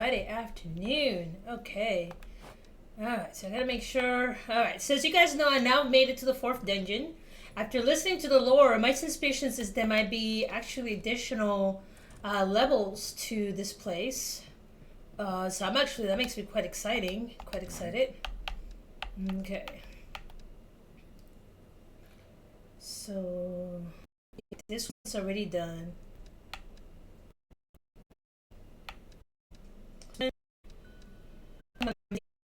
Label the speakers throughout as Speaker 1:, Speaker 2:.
Speaker 1: Friday afternoon. Okay. Alright, so I gotta make sure. Alright, so as you guys know, I now made it to the 4th dungeon. After listening to the lore, my suspicions is there might be actually additional levels to this place. So I'm actually, that makes me quite exciting. Quite excited. Okay. So, this one's already done.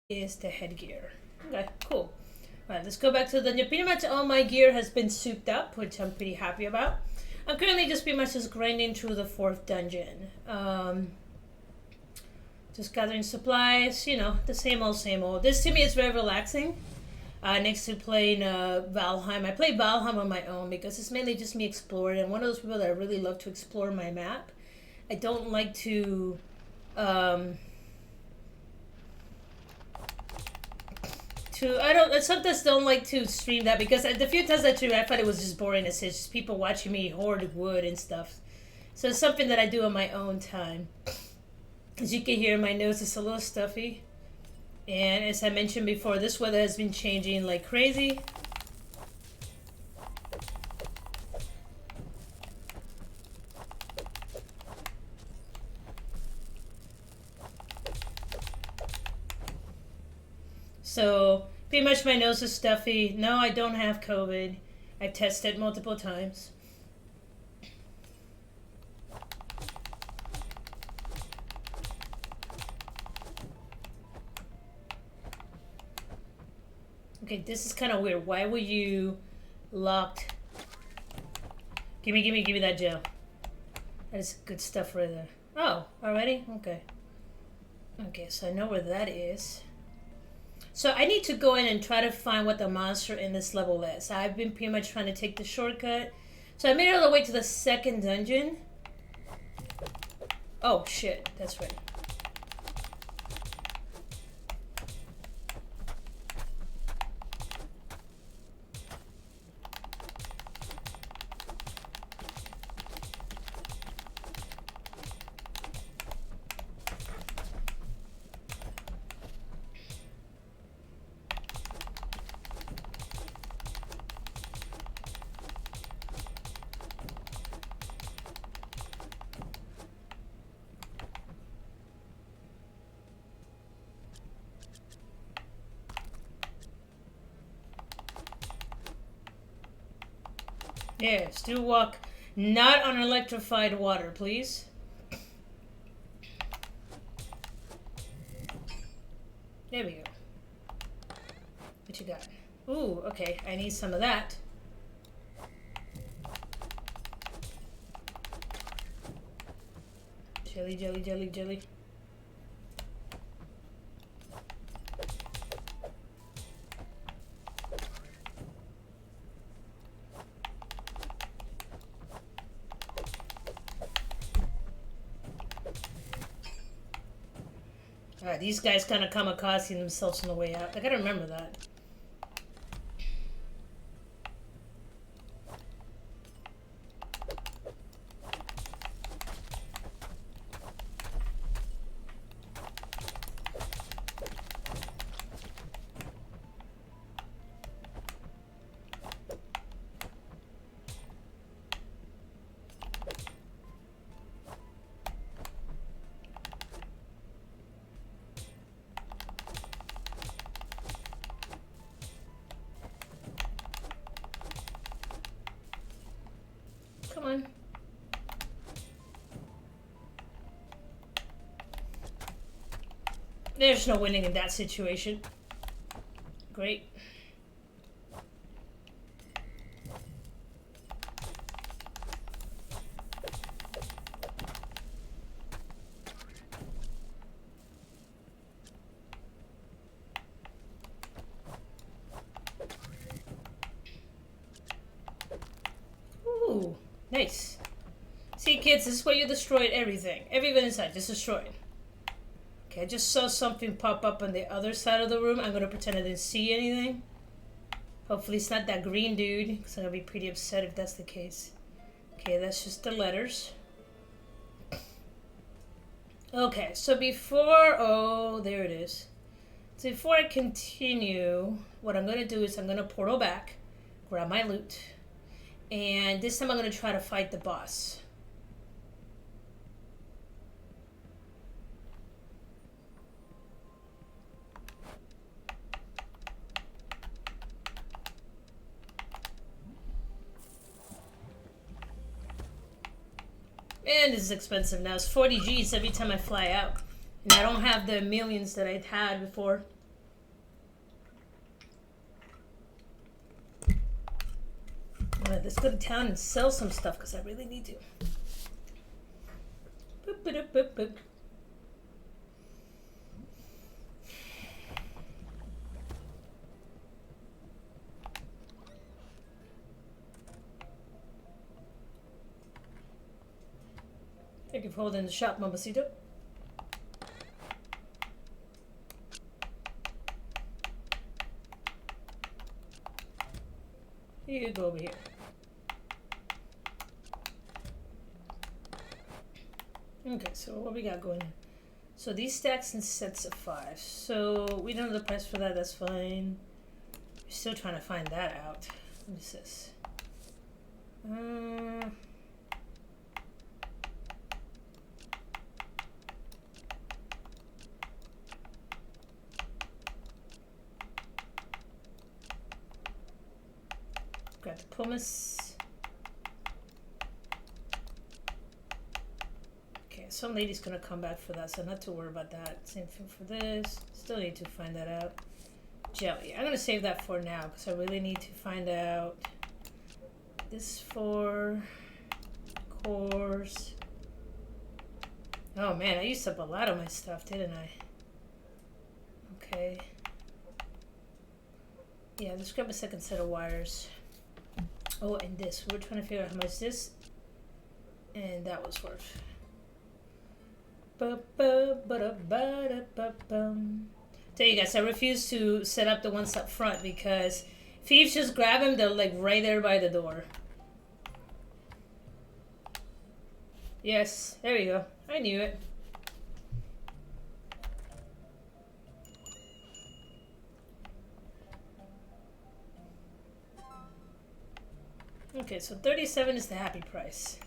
Speaker 1: Is the headgear. Okay, cool. Alright, let's go back to the dungeon. Pretty much all my gear has been souped up, which I'm pretty happy about. I'm currently just pretty much just grinding through the 4th dungeon. Just gathering supplies, you know, the same old, same old. This to me is very relaxing. Next to playing Valheim. I play Valheim on my own because it's mainly just me exploring. I'm one of those people that I really love to explore my map. I don't like to... I sometimes don't like to stream that because the few times I streamed, I thought it was just boring as it's just people watching me hoard wood and stuff. So it's something that I do on my own time. As you can hear, my nose is a little stuffy. And as I mentioned before, this weather has been changing like crazy. So pretty much my nose is stuffy. No, I don't have COVID. I've tested multiple times. Okay, this is kind of weird. Why were you locked? Give me that gel. That is good stuff right there. Oh, already? Okay. Okay, so I know where that is. So I need to go in and try to find what the monster in this level is. I've been pretty much trying to take the shortcut. So I made it all the way to the 2nd dungeon. Oh, shit. That's right. Yeah, still walk not on electrified water, please. There we go. What you got? Ooh, okay. I need some of that. Jelly, jelly, jelly, jelly. These guys kind of kamikaze themselves on the way out. I gotta remember that. Come on. There's no winning in that situation. Great. Ooh, nice. See, kids, this is where you destroyed everything. Everything inside, just destroyed. Okay, I just saw something pop up on the other side of the room. I'm gonna pretend I didn't see anything. Hopefully it's not that green dude, because I'm gonna be pretty upset if that's the case. Okay, that's just the letters. Okay, so before, oh, there it is. So before I continue, what I'm gonna do is I'm gonna portal back, grab my loot, and this time I'm gonna try to fight the boss. And this is expensive now. It's 40 G's every time I fly out. And I don't have the millions that I'd had before. Alright, let's go to town and sell some stuff because I really need to. Boop, boop, boop, boop. Thank you for holding the shop, Mamacito. You go over here. Okay, so what we got going here? So these stacks in sets of 5. So we don't know the price for that, that's fine. We're still trying to find that out. What is this? Grab the pumice. Okay, some lady's gonna come back for that, so not to worry about that. Same thing for this. Still need to find that out. Jelly. I'm gonna save that for now because I really need to find out this for cores. Oh man, I used up a lot of my stuff, didn't I? Okay. Yeah, let's grab a second set of wires. Oh, and this. We're trying to figure out how much this and that was worth. Tell you guys, I refuse to set up the ones up front because thieves just grab them. They're like right there by the door. Yes, there we go. I knew it. Okay, so 37 is the happy price.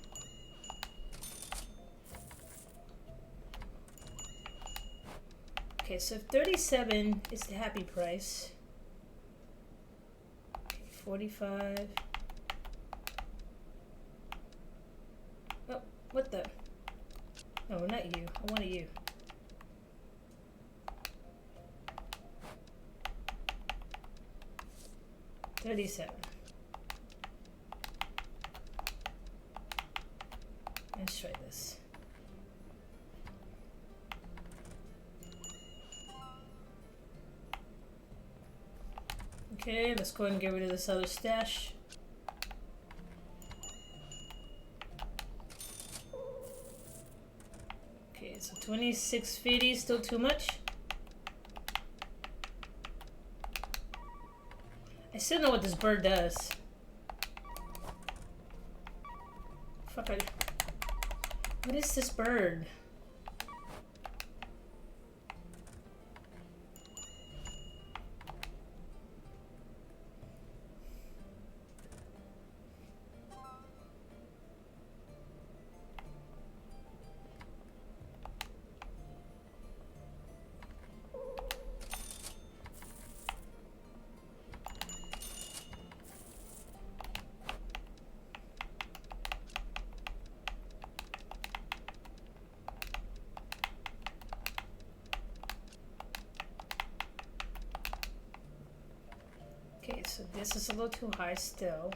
Speaker 1: Okay, so 37 is the happy price. Okay, 45. Oh, what the? No, not you. I wanted you. $37. Let's try this. Okay, let's go ahead and get rid of this other stash. Okay, so 2650 is still too much. I still know what this bird does. Fuck it. What is this bird? Okay, so this is a little too high still.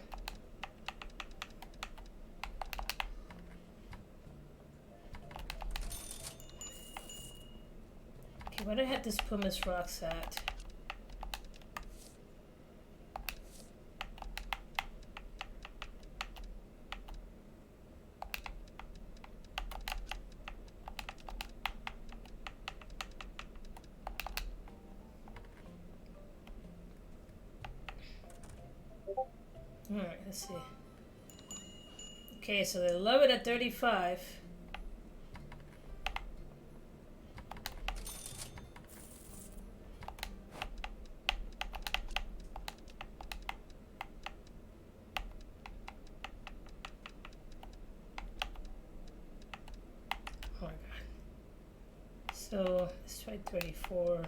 Speaker 1: Okay, where did I have this pumice rocks at? Alright, let's see. Okay, so they love it at 35. So let's try 34.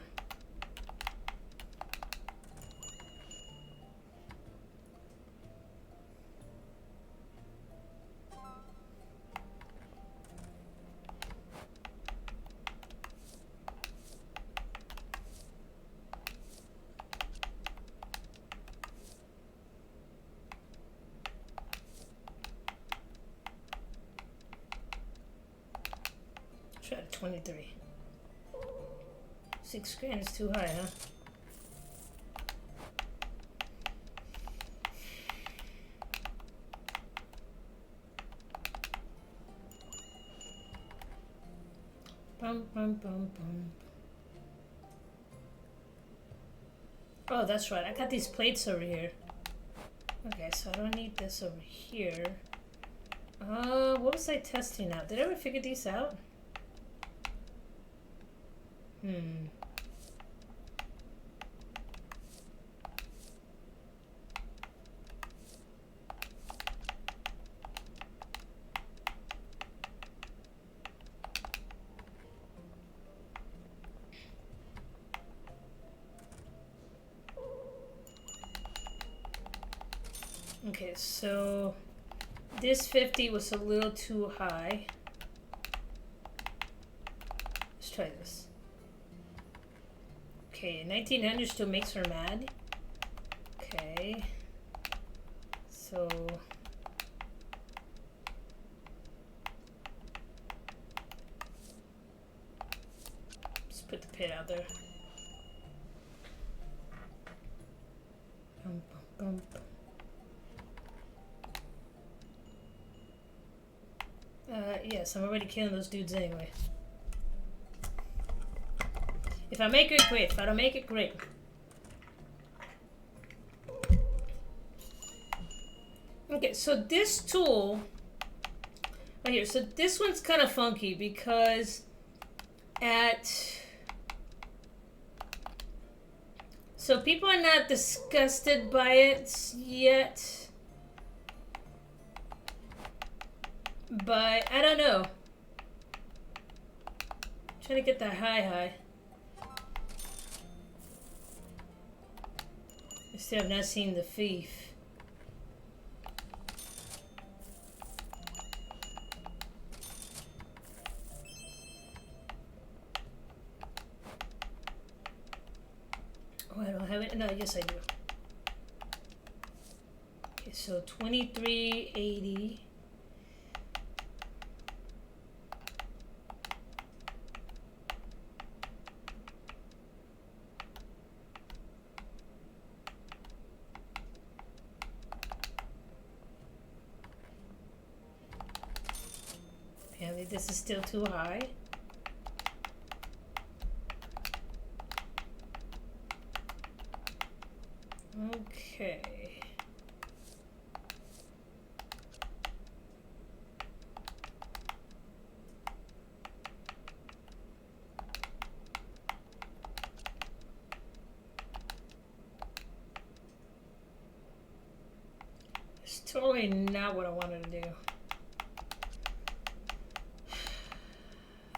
Speaker 1: Try 23. 6 grand is too high, huh? Bum, bum, bum, bum. Oh, that's right. I got these plates over here. Okay, so I don't need this over here. What was I testing out? Did I ever figure these out? Okay, so this 50 was a little too high. Let's try this. Okay, 1900 still makes her mad. Okay. So let's put the pit out there. Bum, bum, bum. Yes, I'm already killing those dudes anyway. If I make it, great. If I don't make it, great. Okay, so this tool right here, so this one's kind of funky because so people are not disgusted by it yet. But I don't know. I'm trying to get that high. I still have not seen the thief. Oh, I don't have it. No, yes I do. Okay, so 2380. Apparently this is still too high. Okay. It's totally not what I wanted to do.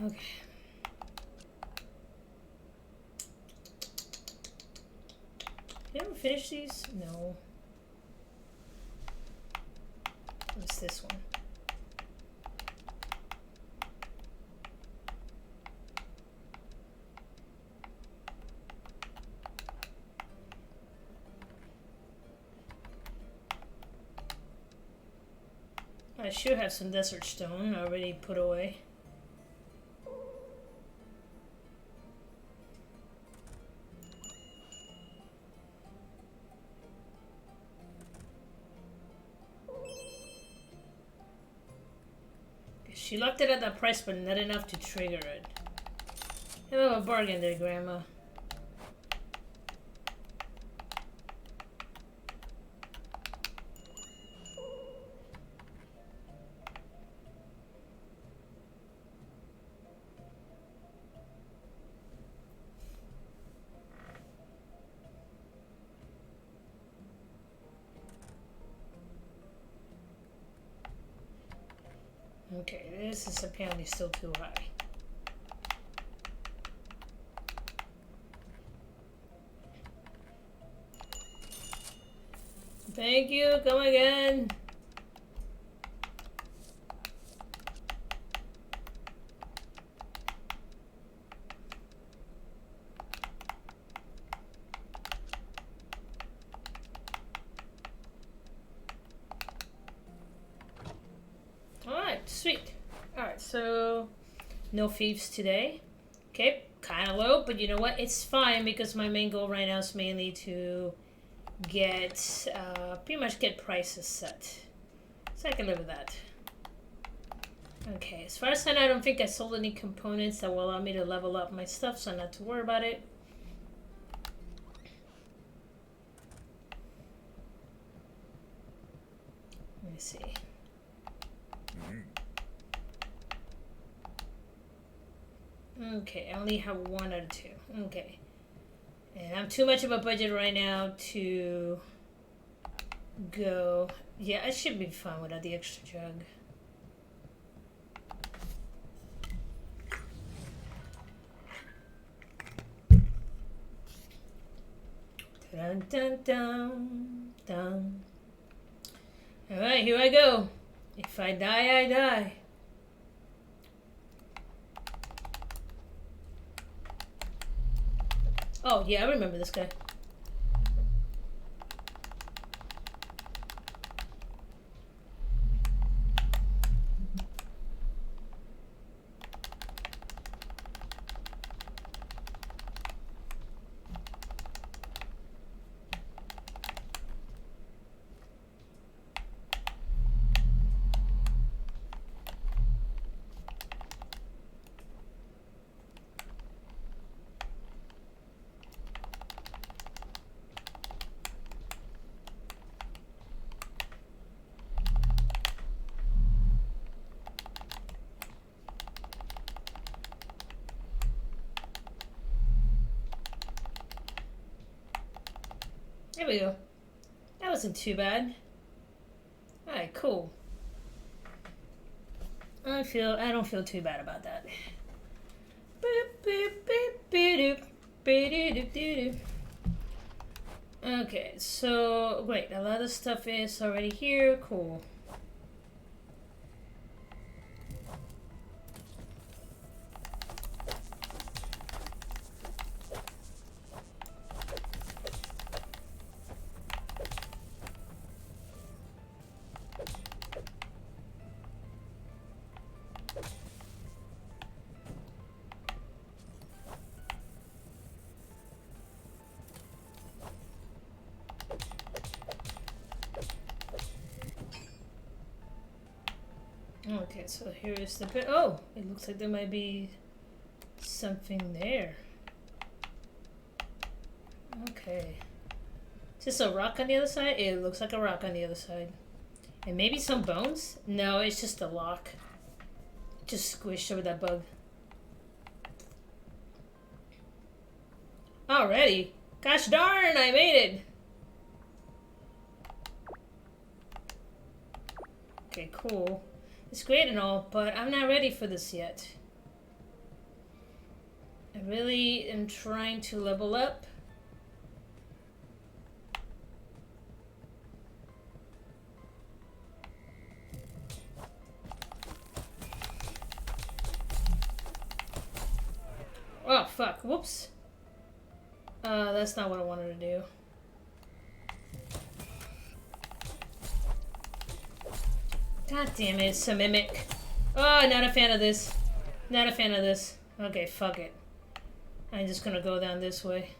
Speaker 1: Okay. Did I ever finish these? No. What's this one? I should have some desert stone already put away. She locked it at that price, but not enough to trigger it. Hello, a bargain there, Grandma. Okay, this is apparently still too high. Thank you. Come again. Alright, sweet. Alright, so no thieves today. Okay, kind of low, but you know what? It's fine because my main goal right now is mainly to get, pretty much get prices set. So I can live with that. Okay, as far as I know, I don't think I sold any components that will allow me to level up my stuff, so not to worry about it. Let me see. Okay, I only have 1 out of 2. Okay. And I'm too much of a budget right now to go. Yeah, I should be fine without the extra jug. Dun dun dun dun. Alright, here I go. If I die, I die. Oh, yeah, I remember this guy. There we go. That wasn't too bad. Alright, cool. I don't feel too bad about that. Okay, so wait, a lot of stuff is already here. Cool. Okay, so here is the bit. Oh, it looks like there might be something there. Okay. Is this a rock on the other side? It looks like a rock on the other side. And maybe some bones? No, it's just a lock. Just squished over that bug. Already? Gosh darn, I made it! Okay, cool. It's great and all, but I'm not ready for this yet. I really am trying to level up. Oh, fuck. Whoops. That's not what I wanted to do. God damn it, it's a mimic. Oh, not a fan of this. Not a fan of this. Okay, fuck it. I'm just gonna go down this way.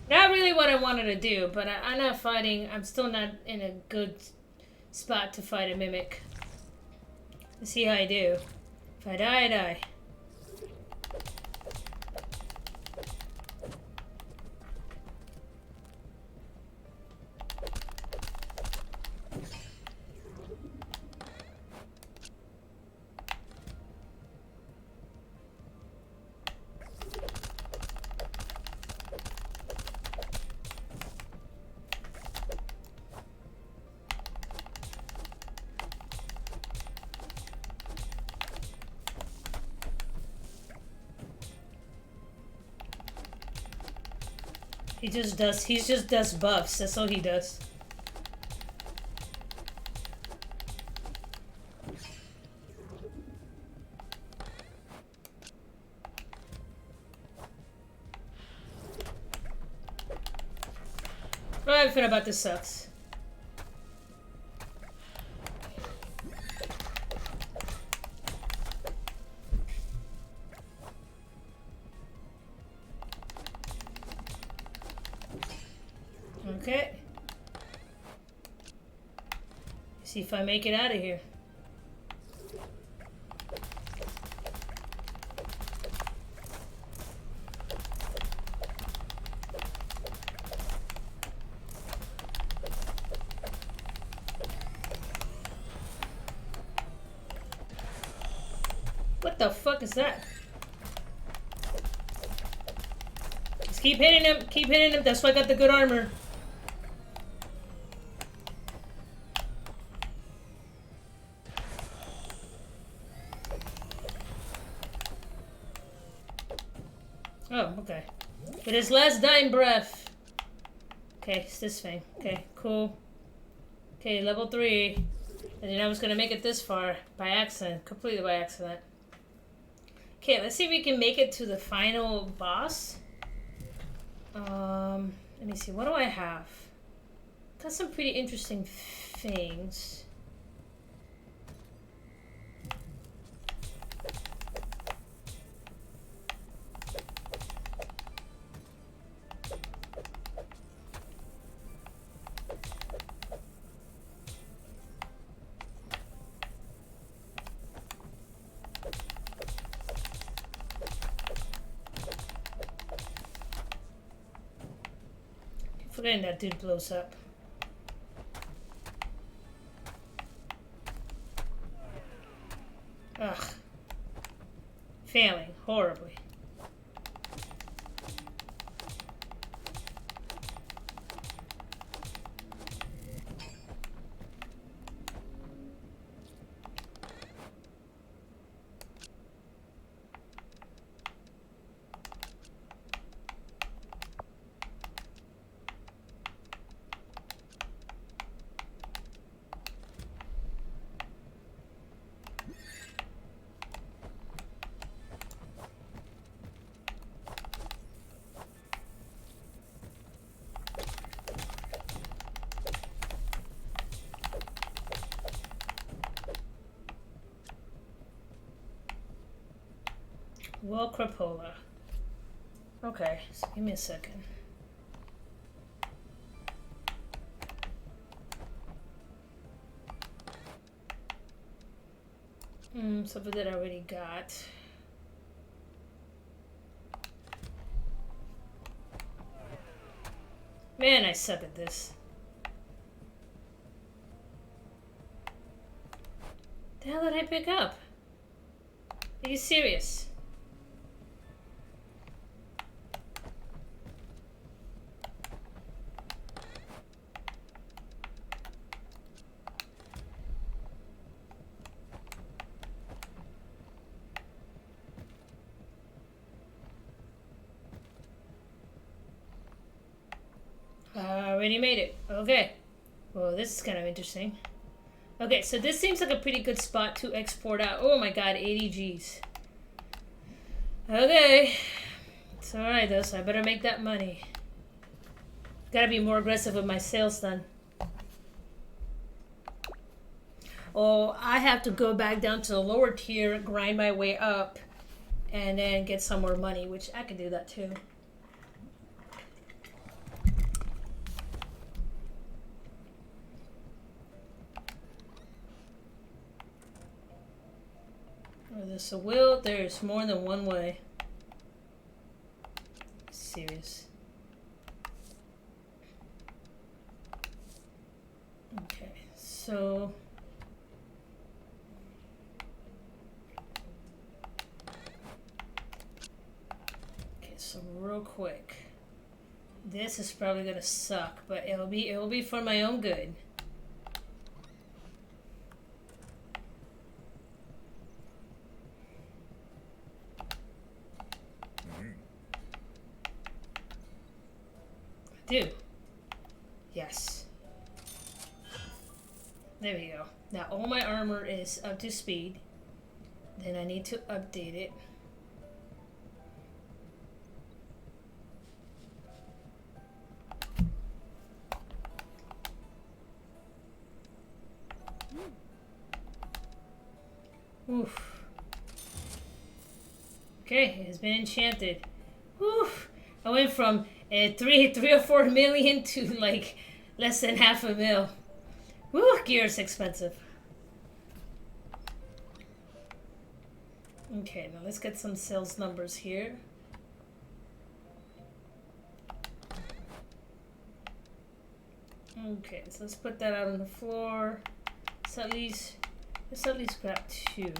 Speaker 1: Not really what I wanted to do, but I'm not fighting. I'm still not in a good spot to fight a mimic. Let's see how I do. If I die, I die. He just does buffs. That's all he does. Oh, I feel about this sucks. Okay. See if I make it out of here. What the fuck is that? Just keep hitting him. Keep hitting him. That's why I got the good armor. Oh, okay. With his last dying breath. Okay, it's this thing. Okay, cool. Okay, level 3. And then I was gonna make it this far by accident. Completely by accident. Okay, let's see if we can make it to the final boss. Let me see. What do I have? Got some pretty interesting things. Forgetting that dude blows up. Ugh. Failing horribly. Well, crapola. Okay, so give me a second. Something that I already got. Man, I suck at this. The hell did I pick up? Are you serious? I already made it. Okay. Well, this is kind of interesting. Okay, so this seems like a pretty good spot to export out. Oh my god, 80 G's. Okay. It's alright though, so I better make that money. Gotta be more aggressive with my sales then. Oh, I have to go back down to the lower tier, grind my way up, and then get some more money, which I could do that too. There's a will, there's more than one way. Serious. Okay, so real quick. This is probably gonna suck, but it'll be for my own good. do. Yes. There we go. Now all my armor is up to speed. Then I need to update it. Oof. Okay, it has been enchanted. Oof. I went from 3 or 4 million to like less than half a mil. Woo, gear is expensive. Okay, now let's get some sales numbers here. Okay, so let's put that out on the floor. Let's at least grab 2.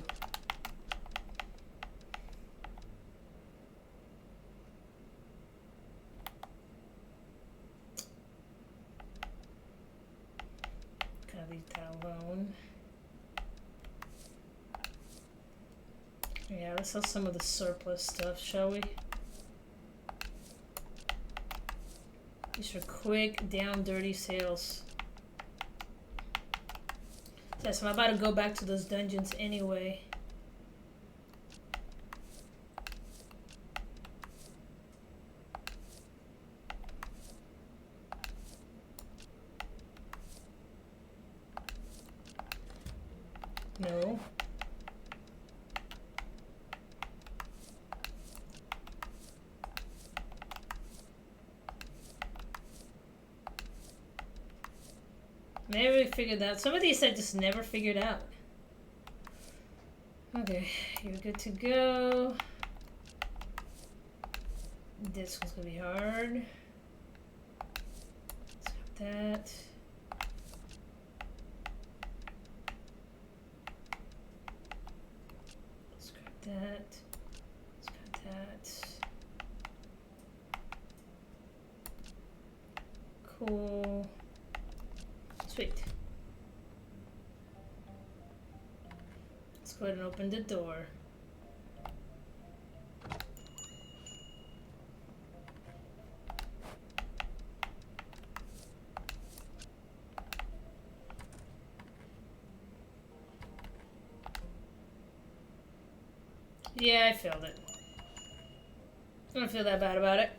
Speaker 1: Gotta leave that alone. Yeah, let's sell some of the surplus stuff, shall we? These are quick, down, dirty sales. Yes, I'm about to go back to those dungeons anyway. No. Never figured out. Some of these I just never figured out. Okay, you're good to go. This one's gonna be hard. Let's grab that. Let's grab that. Let's grab that. Cool. Sweet. Let's go ahead and open the door. Yeah, I failed it. I don't feel that bad about it.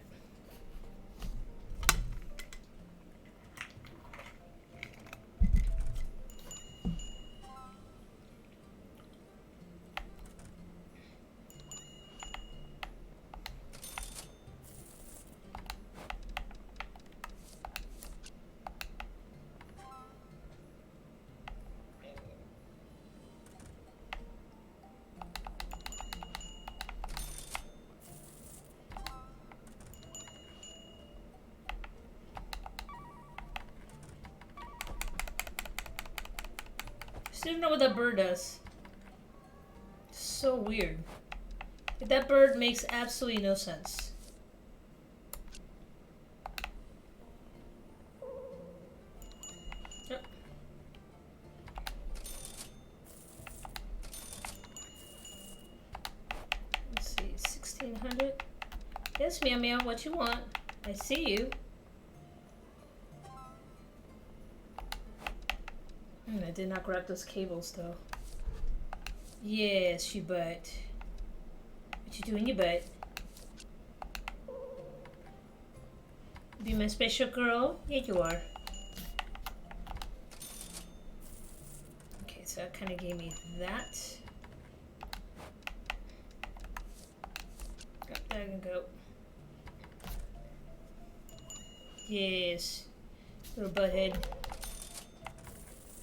Speaker 1: I don't know what that bird does. So weird. That bird makes absolutely no sense. Oh. Let's see, 1600. Yes, meow meow, what you want? I see you. I did not grab those cables though. Yes, you butt. What you doing, you butt? Be my special girl? Yeah, you are. Okay, so that kind of gave me that. Oh, there I can go. Yes, little butthead.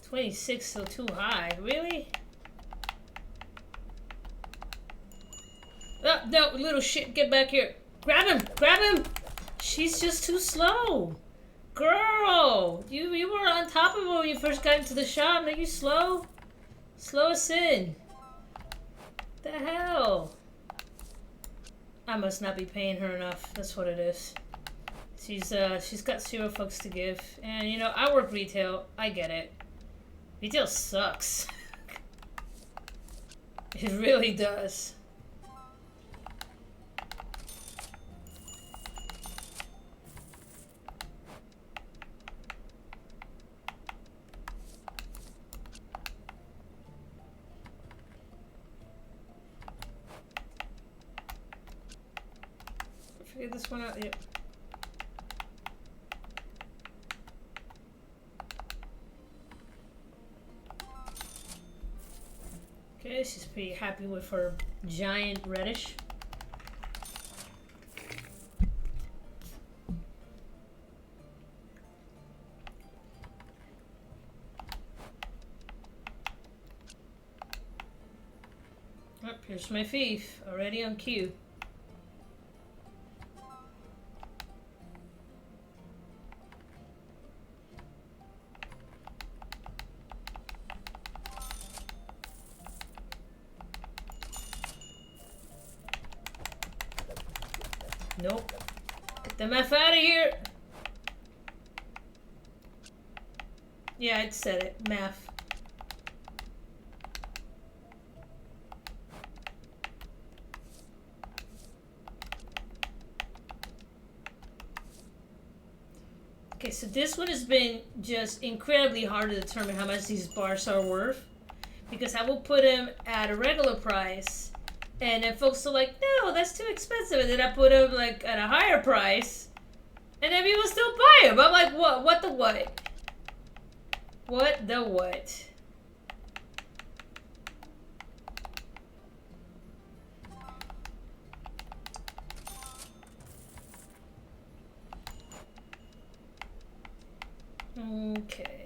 Speaker 1: 26 still too high. Really? Oh, no, little shit, get back here. Grab him! Grab him! She's just too slow. Girl! You were on top of her when you first got into the shop. Now you slow? Slow as sin. The hell? I must not be paying her enough. That's what it is. She's got 0 fucks to give. And, you know, I work retail. I get it. Retail sucks. It really does. Figure this one out. Yep. Okay, she's pretty happy with her giant reddish. Oh, here's my thief, already on cue. Nope. Get the F out of here! Yeah, it said it. Math. Okay, so this one has been just incredibly hard to determine how much these bars are worth. Because I will put them at a regular price. And then folks are like, no, that's too expensive. And then I put them like at a higher price. And then people still buy them. I'm like, what? What the what? What the what? Okay.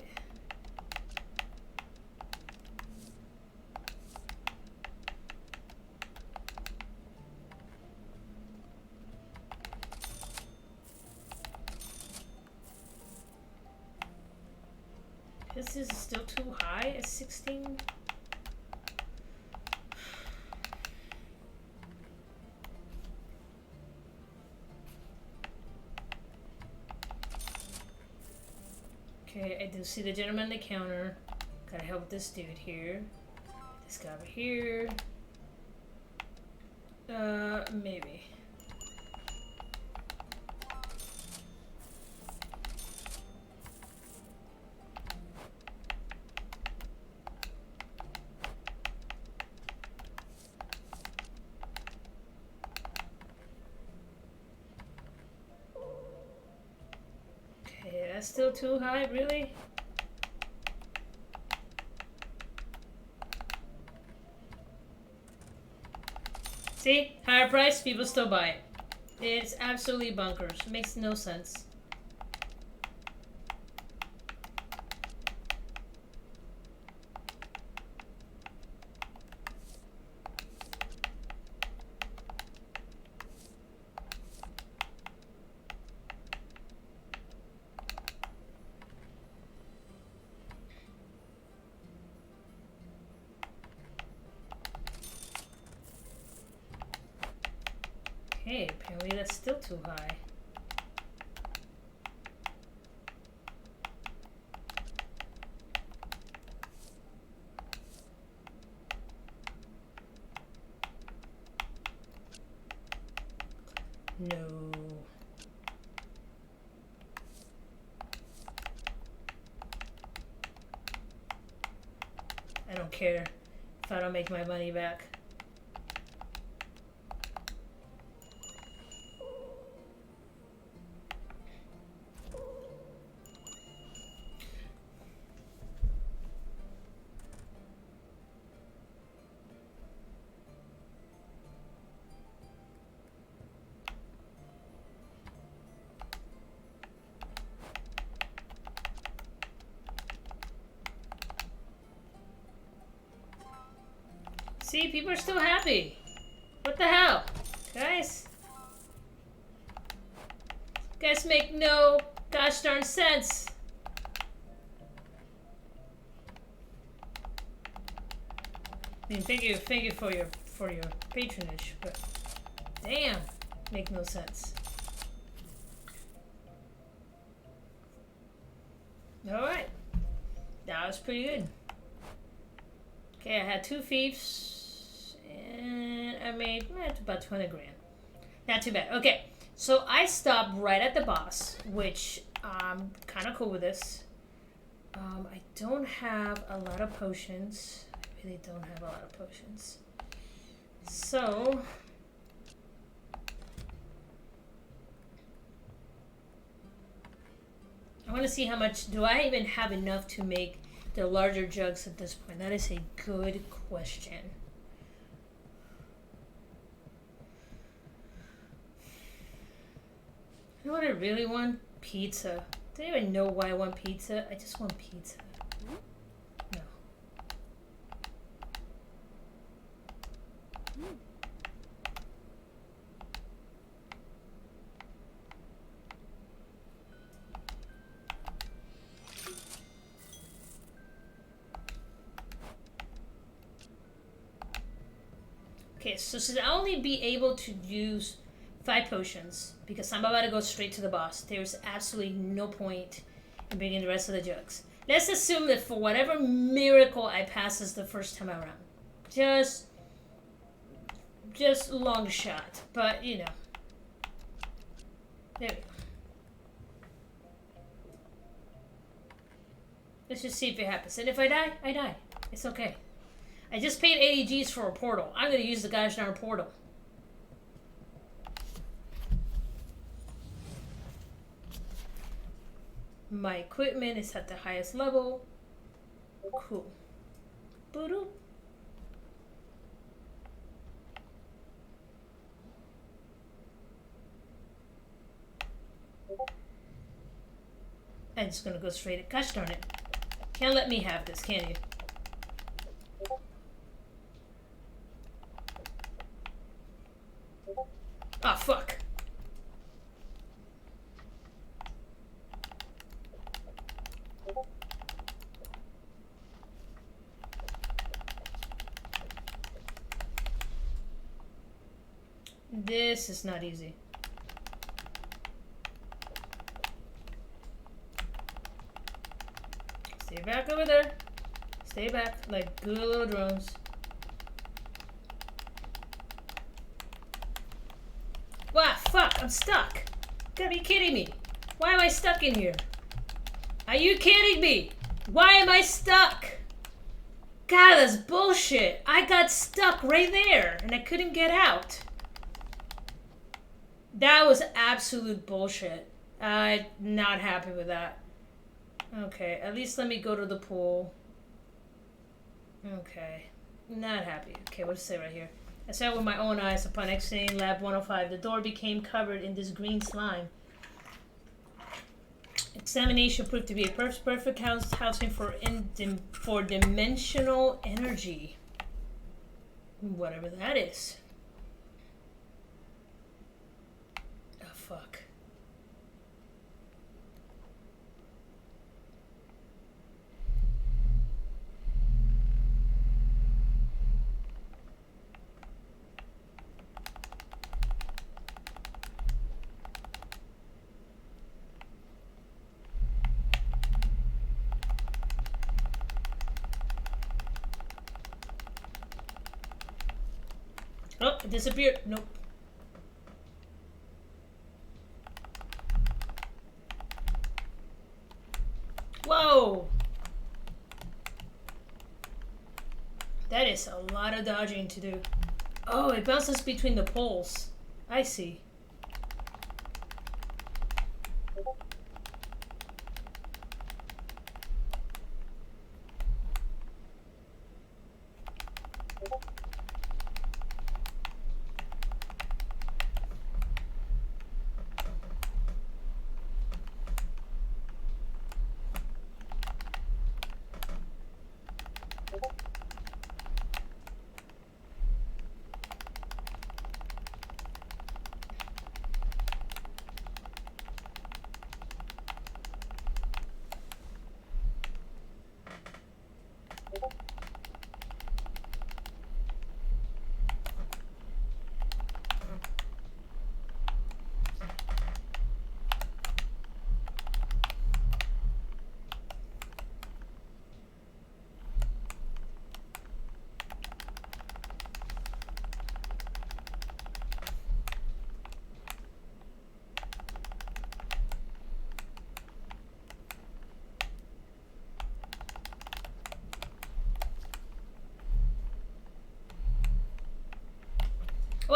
Speaker 1: This is still too high at 16. Okay, I do see the gentleman on the counter. Gotta help this dude here. This guy over here. Maybe. Okay, that's still too high, really? See? Higher price, people still buy it. It's absolutely bonkers. It makes no sense. Okay, apparently that's still too high. No. I don't care if I don't make my money back. See, people are still happy. What the hell? Guys? Guys make no gosh darn sense. I mean, thank you for your patronage, but damn, make no sense. All right, that was pretty good. Okay, I had 2 thieves, and I made about 20 grand. Not too bad. Okay, so I stopped right at the boss, which I'm kind of cool with this. I don't have a lot of potions. I really don't have a lot of potions. So want to see how much... Do I even have enough to make the larger jugs at this point? That is a good question. You know what I really want? Pizza. I don't even know why I want pizza. I just want pizza. No. Okay, so should I only be able to use 5 potions because I'm about to go straight to the boss. There's absolutely no point in bringing the rest of the jugs. Let's assume that for whatever miracle I pass this the first time around. Just long shot, but you know. There we go. Let's just see if it happens. And if I die, I die. It's okay. I just paid 80 Gs for a portal. I'm going to use the gosh darn portal. My equipment is at the highest level. Cool. Boo-doo. I'm just going to go straight at... Gosh darn it. Can't let me have this, can you? Ah, fuck. This is not easy. Stay back over there. Stay back like good little drones. Wow, fuck, I'm stuck. You gotta be kidding me. Why am I stuck in here? Are you kidding me? Why am I stuck? God, that's bullshit. I got stuck right there and I couldn't get out. That was absolute bullshit. I'm not happy with that. Okay, at least let me go to the pool. Okay, not happy. Okay, what's it say right here? I saw with my own eyes upon exiting Lab 105. The door became covered in this green slime. Examination proved to be a perfect housing for dimensional energy. Whatever that is. Oh, fuck. Oh, it disappeared. Nope. Whoa! That is a lot of dodging to do. Oh, it bounces between the poles. I see.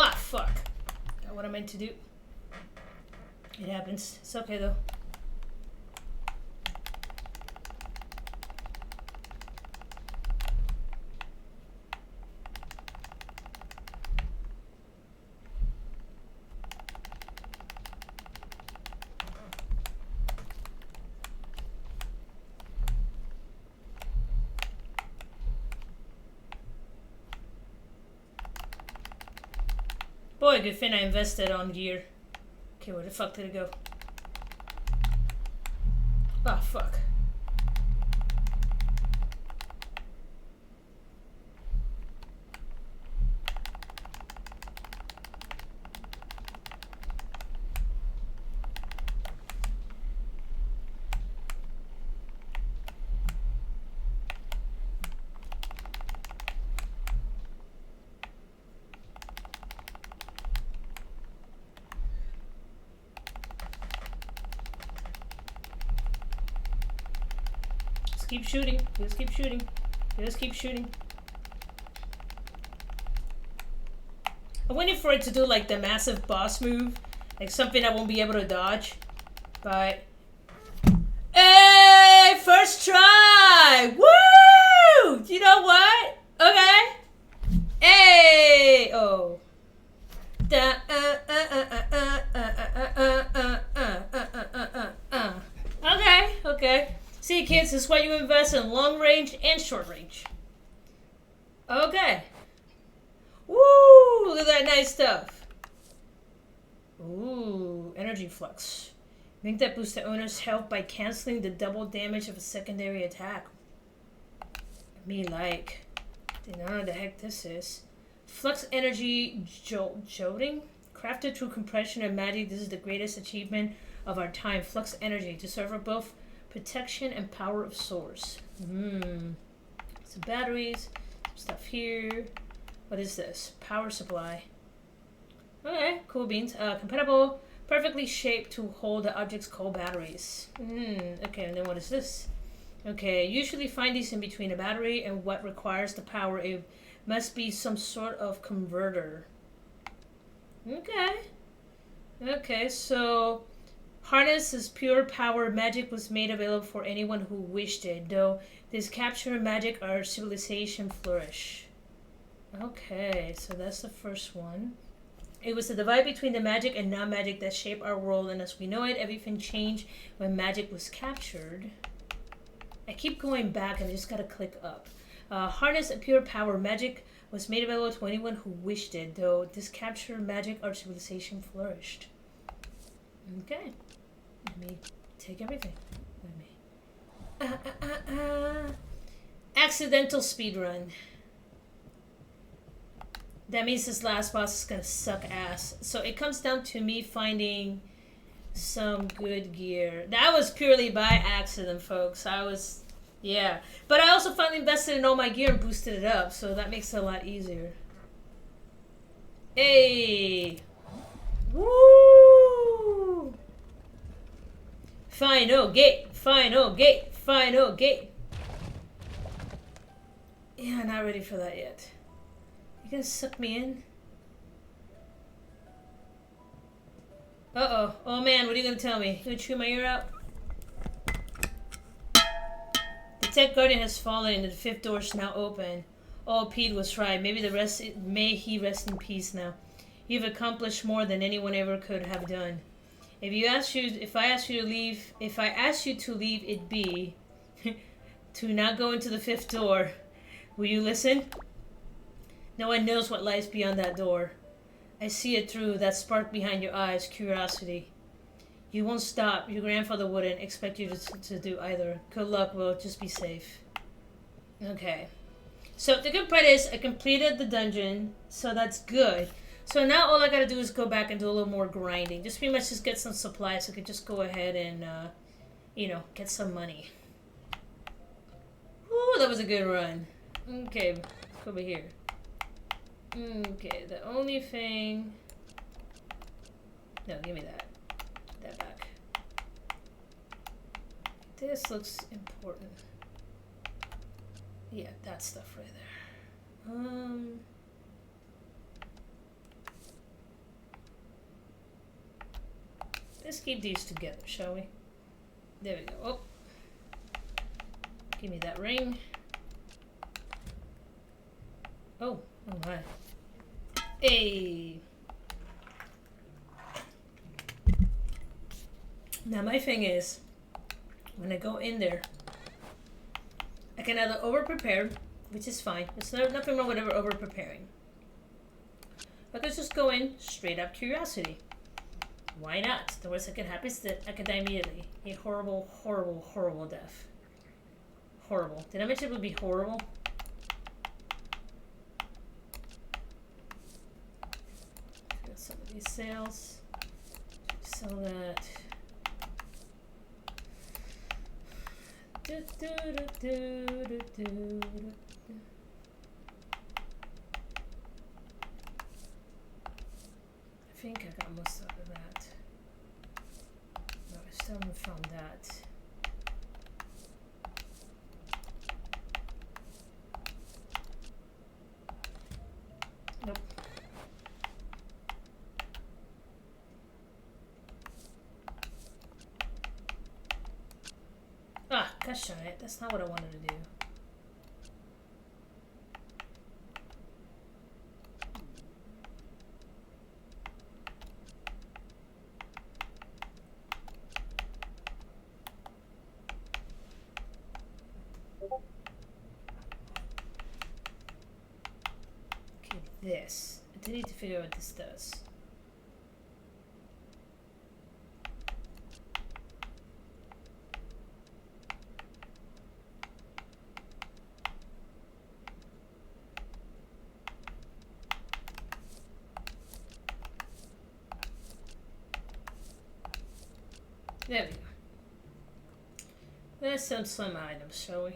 Speaker 1: Ah, fuck. Not what I meant to do. It happens. It's okay, though. Boy, good thing I invested on gear. Okay, where the fuck did it go? Oh, fuck. Keep shooting. Just keep shooting. Just keep shooting. I'm waiting for it to do like the massive boss move. Like something I won't be able to dodge. But... Hey! First try! Woo! You know what? Okay. Hey! Oh. Okay. Okay. See, kids, this is why you invest in long range and short range. Okay. Woo! Look at that nice stuff. Ooh, energy flux. Make that boost the owner's health by canceling the double damage of a secondary attack. Me like. I don't know what the heck this is. Flux energy jolting? Crafted through compression and magic, this is the greatest achievement of our time. Flux energy to serve both protection and power of source. Some batteries, some stuff here. What is this? Power supply. Okay, cool beans. Compatible, perfectly shaped to hold the object's coal batteries. Okay, and then what is this? Okay, usually find these in between a battery and what requires the power. It must be some sort of converter. Okay. Okay, so harness is pure power. Magic was made available for anyone who wished it, though this capture magic our civilization flourish. Okay, so that's the first one. It was the divide between the magic and non-magic that shaped our world, and as we know it, everything changed when magic was captured. I keep going back and I just gotta click up. Harness a pure power. Magic was made available to anyone who wished it, though this capture magic our civilization flourished. Okay. Let me take everything. Let me... Accidental speedrun. That means this last boss is gonna suck ass. So it comes down to me finding some good gear. That was purely by accident, folks. Yeah. But I also finally invested in all my gear and boosted it up, so that makes it a lot easier. Hey! Woo! Final gate! Final gate! Final gate! Yeah, not ready for that yet. You gonna suck me in? Uh-oh. Oh man, what are you gonna tell me? You gonna chew my ear out? The tech guardian has fallen and the fifth door is now open. Oh, Pete was right. Maybe may he rest in peace now. You've accomplished more than anyone ever could have done. If I asked you to leave it be, to not go into the fifth door, will you listen? No one knows what lies beyond that door. I see it through that spark behind your eyes, curiosity. You won't stop. Your grandfather wouldn't expect you to do either. Good luck, Will. Just be safe. Okay. So the good part is I completed the dungeon, so that's good. So now all I gotta do is go back and do a little more grinding. Just pretty much just get some supplies so I can just go ahead and, get some money. Ooh, that was a good run. Okay, let's go over here. Okay, the only thing... No, give me that. That back. This looks important. Yeah, that stuff right there. Let's keep these together, shall we? There we go. Oh. Give me that ring. Oh, oh my. Hey. Now my thing is, when I go in there, I can either over-prepare, which is fine. There's nothing wrong with over-preparing. I could just go in straight up curiosity. Why not? The worst that could happen is that I could die immediately. A horrible, horrible, horrible death. Horrible. Did I mention it would be horrible? Got some of these sales. Sell that. I think I got most of that. No, I still haven't found that. Nope. Ah, gosh darn it. That's not what I wanted to do. Okay, this. I do need to figure out what this does. There we go. Let's sell some items, shall we?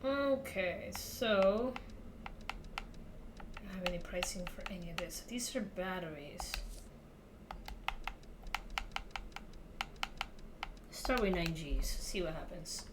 Speaker 1: Okay, so I don't have any pricing for any of this. These are batteries. Start with 9Gs, see what happens.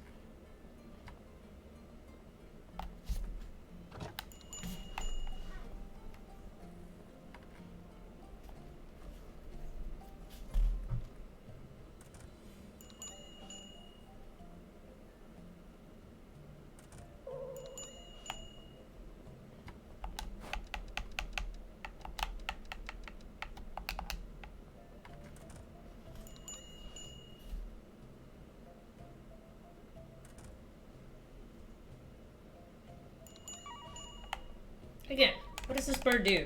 Speaker 1: Again, what does this bird do?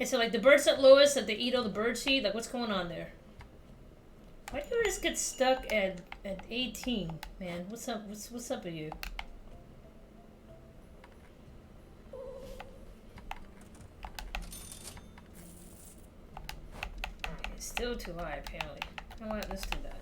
Speaker 1: Is it like the birds at lowest that they eat all the bird seed? Like what's going on there? Why do you just get stuck at 18, man? What's up? What's up with you? It's still too high apparently. You know what? Let's do that.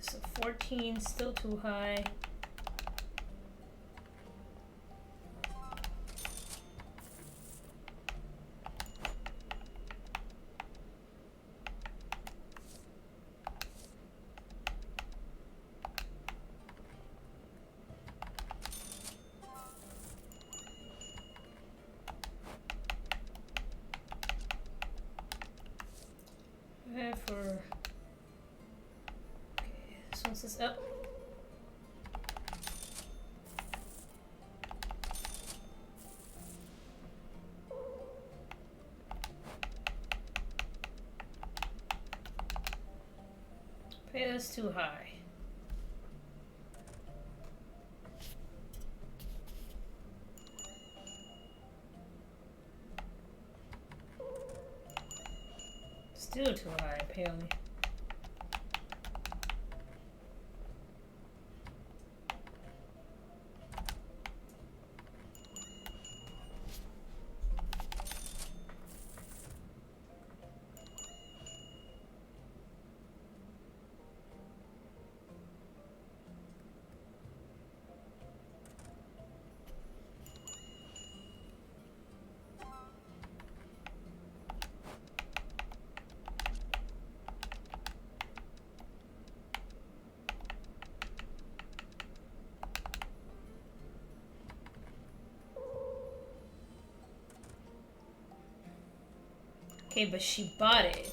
Speaker 1: So 14, still too high. For this is up. Okay, that's too high. Still too high, apparently. Okay, but she bought it.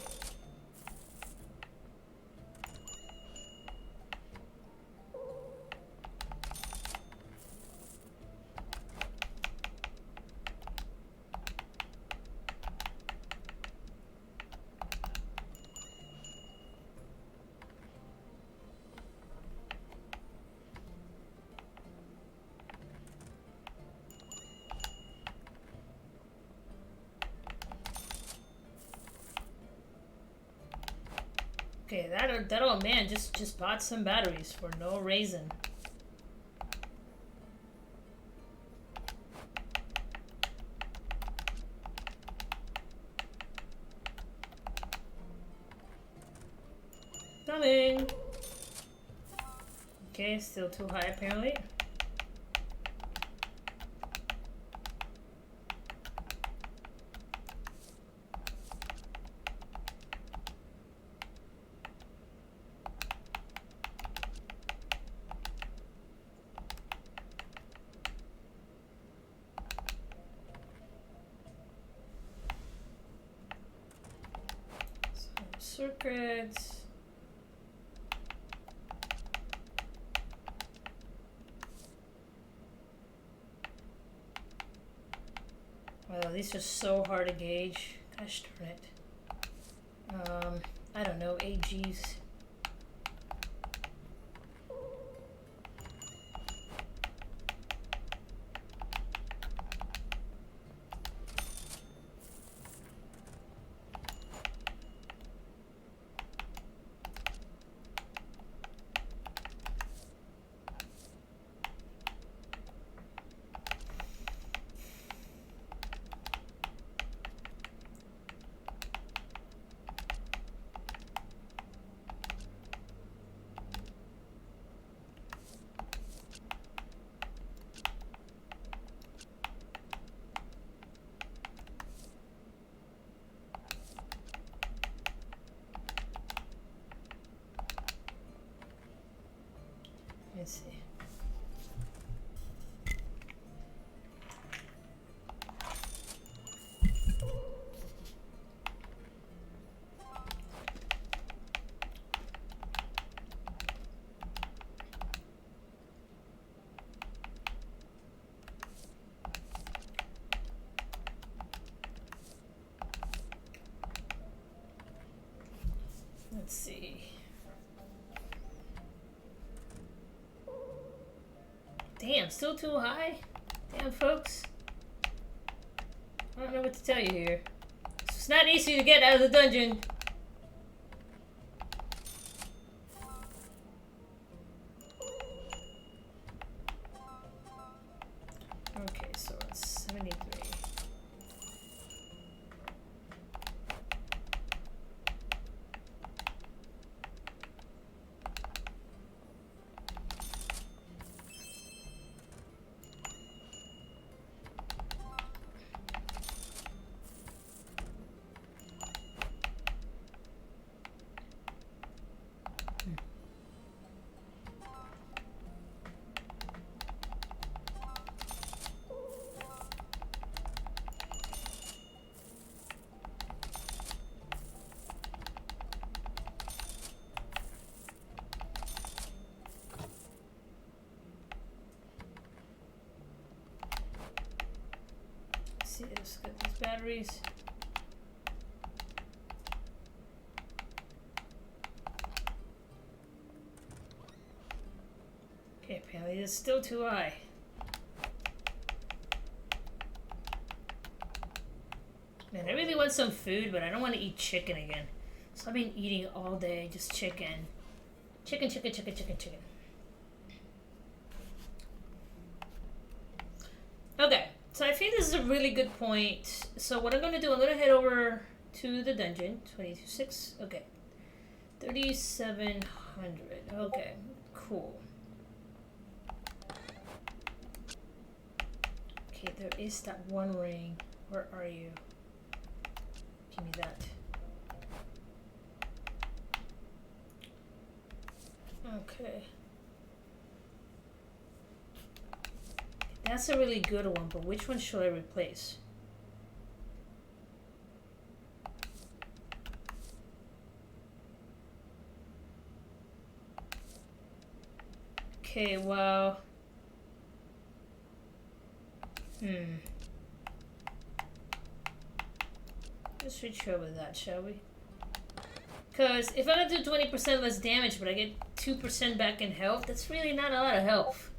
Speaker 1: Okay, that old man just bought some batteries for no reason. Coming. Okay, still too high apparently. Circuits. Wow, these are so hard to gauge. Gosh darn it. I don't know, AGs. Let's see. Let's see. Damn, still too high? Damn, folks. I don't know what to tell you here. It's not easy to get out of the dungeon. Okay, so it's 73. See, let's get these batteries. Okay, apparently it's still too high. Man, I really want some food, but I don't want to eat chicken again. So I've been eating all day, just chicken. Chicken, chicken, chicken, chicken, chicken. Okay. So I think this is a really good point. So what I'm going to do, I'm going to head over to the dungeon. 22.6. Okay. 3,700. Okay. Cool. Okay, there is that one ring. Where are you? Give me that. Okay. That's a really good one, but which one should I replace? Okay, well. Let's switch over that, shall we? Because if I do 20% less damage, but I get 2% back in health, that's really not a lot of health.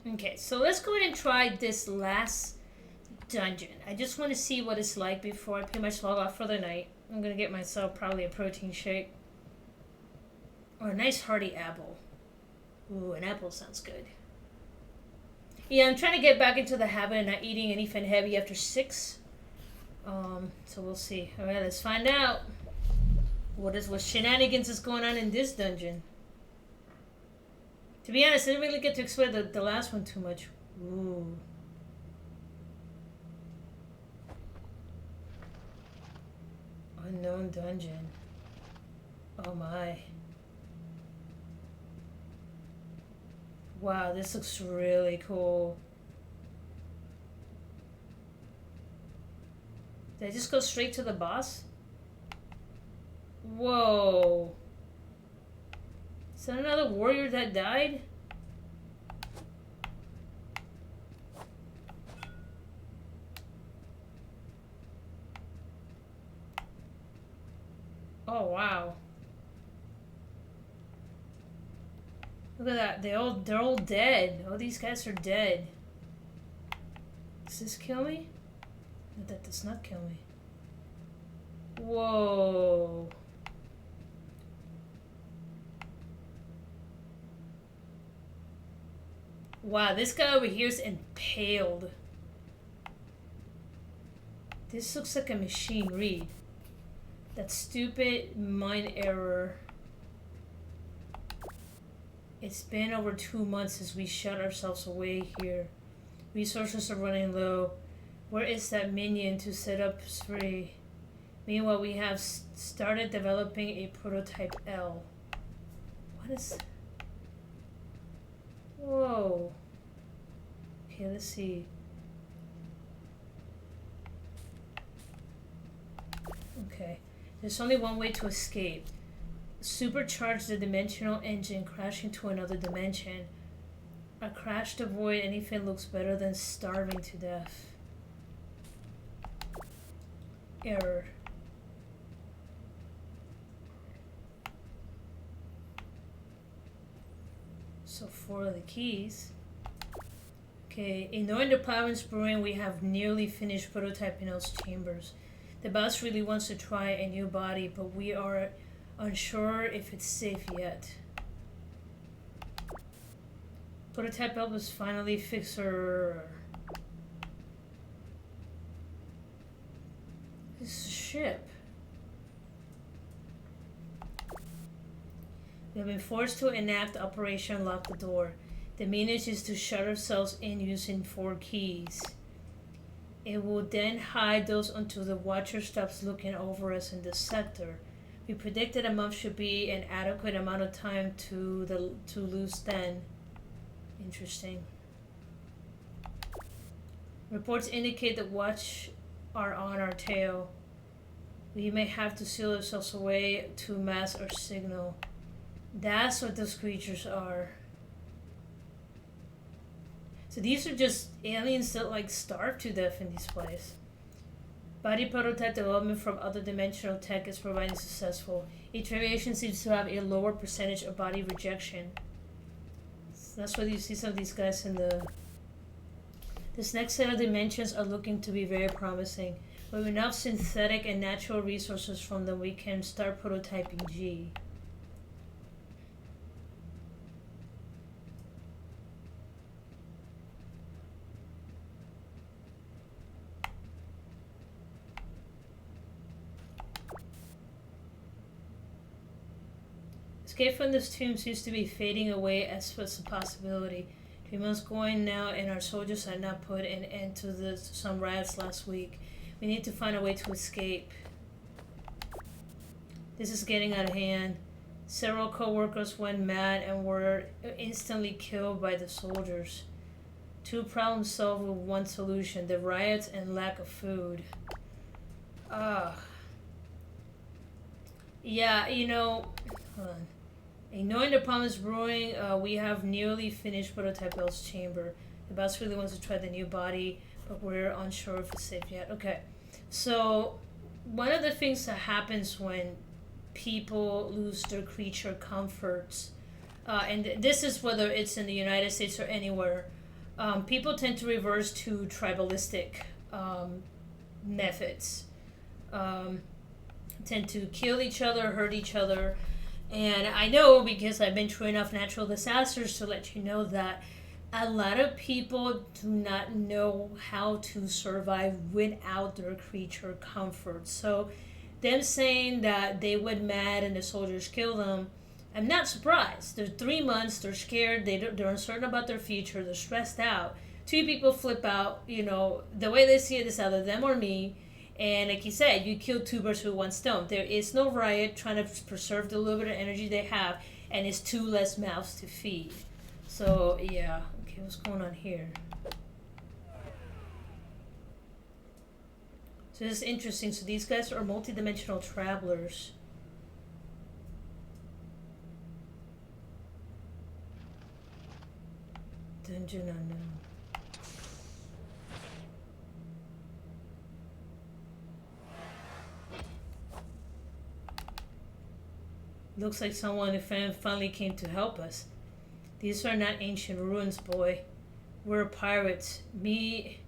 Speaker 1: Okay, so let's go ahead and try this last dungeon. I just want to see what it's like before I pretty much log off for the night. I'm going to get myself probably a protein shake. Or a nice hearty apple. Ooh, an apple sounds good. Yeah, I'm trying to get back into the habit of not eating anything heavy after 6. So we'll see. Alright, let's find out. What shenanigans is going on in this dungeon? To be honest, I didn't really get to explore the last one too much. Ooh. Unknown dungeon. Oh my. Wow, this looks really cool. Did I just go straight to the boss? Whoa. Is that another warrior that died? Oh wow. Look at that. They're all dead. All these guys are dead. Does this kill me? No, that does not kill me. Whoa. Wow, this guy over here is impaled. This looks like a machine read. That stupid mind error. It's been over 2 months since we shut ourselves away here. Resources are running low. Where is that minion to set up free? Meanwhile, we have started developing a prototype L. What is... Whoa. Okay, let's see. Okay. There's only one way to escape. Supercharge the dimensional engine, crash into another dimension. A crash to avoid anything looks better than starving to death. Error. So 4 of the keys. Okay, in Northern Province Brewing, we have nearly finished prototyping those chambers. The boss really wants to try a new body, but we are unsure if it's safe yet. Prototype help us finally fix her. This ship. We have been forced to enact Operation Lock the Door. The means is to shut ourselves in using 4 keys. It will then hide those until the Watcher stops looking over us in this sector. We predicted a month should be an adequate amount of time to lose then. Interesting. Reports indicate that Watch are on our tail. We may have to seal ourselves away to mask our signal. That's what those creatures are. So these are just aliens that like starve to death in this place. Body prototype development from other dimensional tech is providing successful. Each variation seems to have a lower percentage of body rejection. So that's why you see some of these guys in the... This next set of dimensions are looking to be very promising. With enough synthetic and natural resources from them, we can start prototyping G. Escape from this tomb seems to be fading away as was a possibility. 3 months going now, and our soldiers had not put an end to some riots last week. We need to find a way to escape. This is getting out of hand. Several co-workers went mad and were instantly killed by the soldiers. 2 problems solved with 1 solution: the riots and lack of food. Yeah, you know, hold on. Ignoring the promise brewing, we have nearly finished prototype Bell's chamber. The boss really wants to try the new body, but we're unsure if it's safe yet. Okay, so one of the things that happens when people lose their creature comforts, and this is whether it's in the United States or anywhere, people tend to reverse to tribalistic methods. Tend to kill each other, hurt each other. And I know because I've been through enough natural disasters to let you know that a lot of people do not know how to survive without their creature comfort. So them saying that they went mad and the soldiers killed them, I'm not surprised. They're 3 months, they're scared, they're uncertain about their future, they're stressed out. Two people flip out, the way they see it is either them or me. And like you said, you kill two birds with one stone. There is no riot trying to preserve the little bit of energy they have, and it's two less mouths to feed. So, yeah. Okay, what's going on here? So this is interesting. So these guys are multidimensional travelers. Dungeon unknown. Looks like someone finally came to help us. These are not ancient ruins, boy. We're pirates. Me,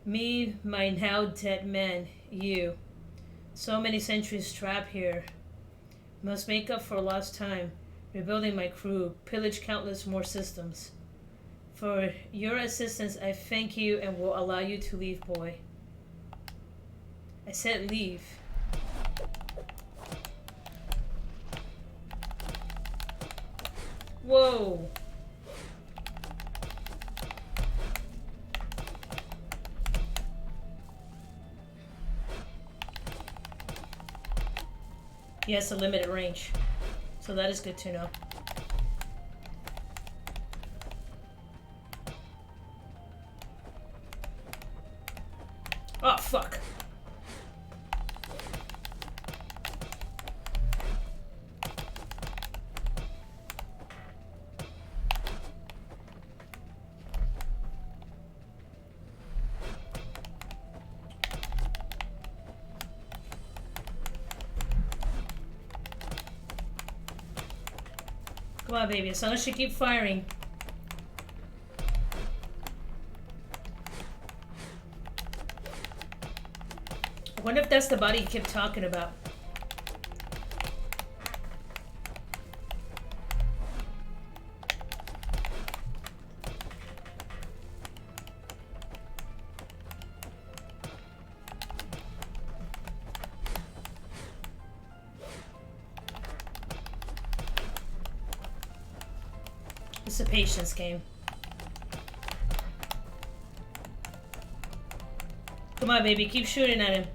Speaker 1: my now dead man, you. So many centuries trapped here. Must make up for lost time. Rebuilding my crew. Pillage countless more systems. For your assistance, I thank you and will allow you to leave, boy. I said leave. Whoa. Yes, a limited range. So that is good to know. Oh, fuck. Come on, baby. As long as you keep firing. I wonder if that's the body you kept talking about. It's a patience game. Come on, baby. Keep shooting at him.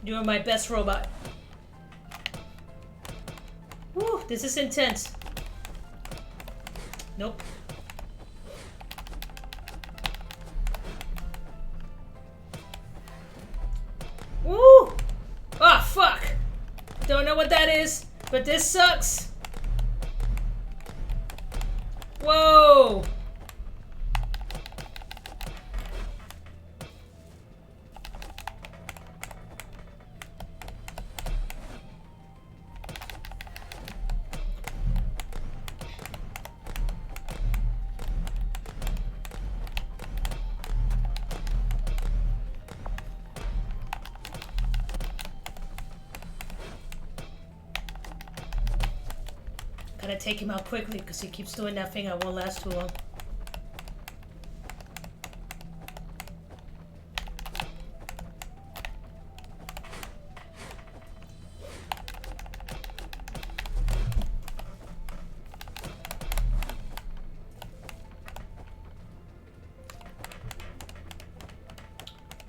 Speaker 1: You're my best robot. Woo, this is intense. Nope. Woo! Oh, fuck! Don't know what that is, but this sucks. Whoa! Gotta take him out quickly because he keeps doing that thing. I won't last too long.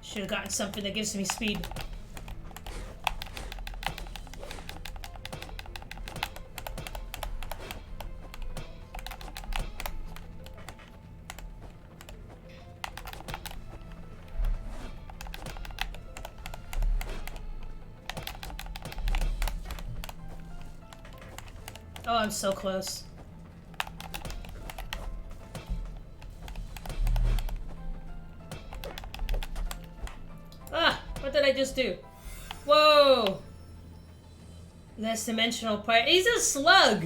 Speaker 1: Should have gotten something that gives me speed. Oh, I'm so close. Ah, what did I just do? Whoa! Less dimensional pirate. He's a slug!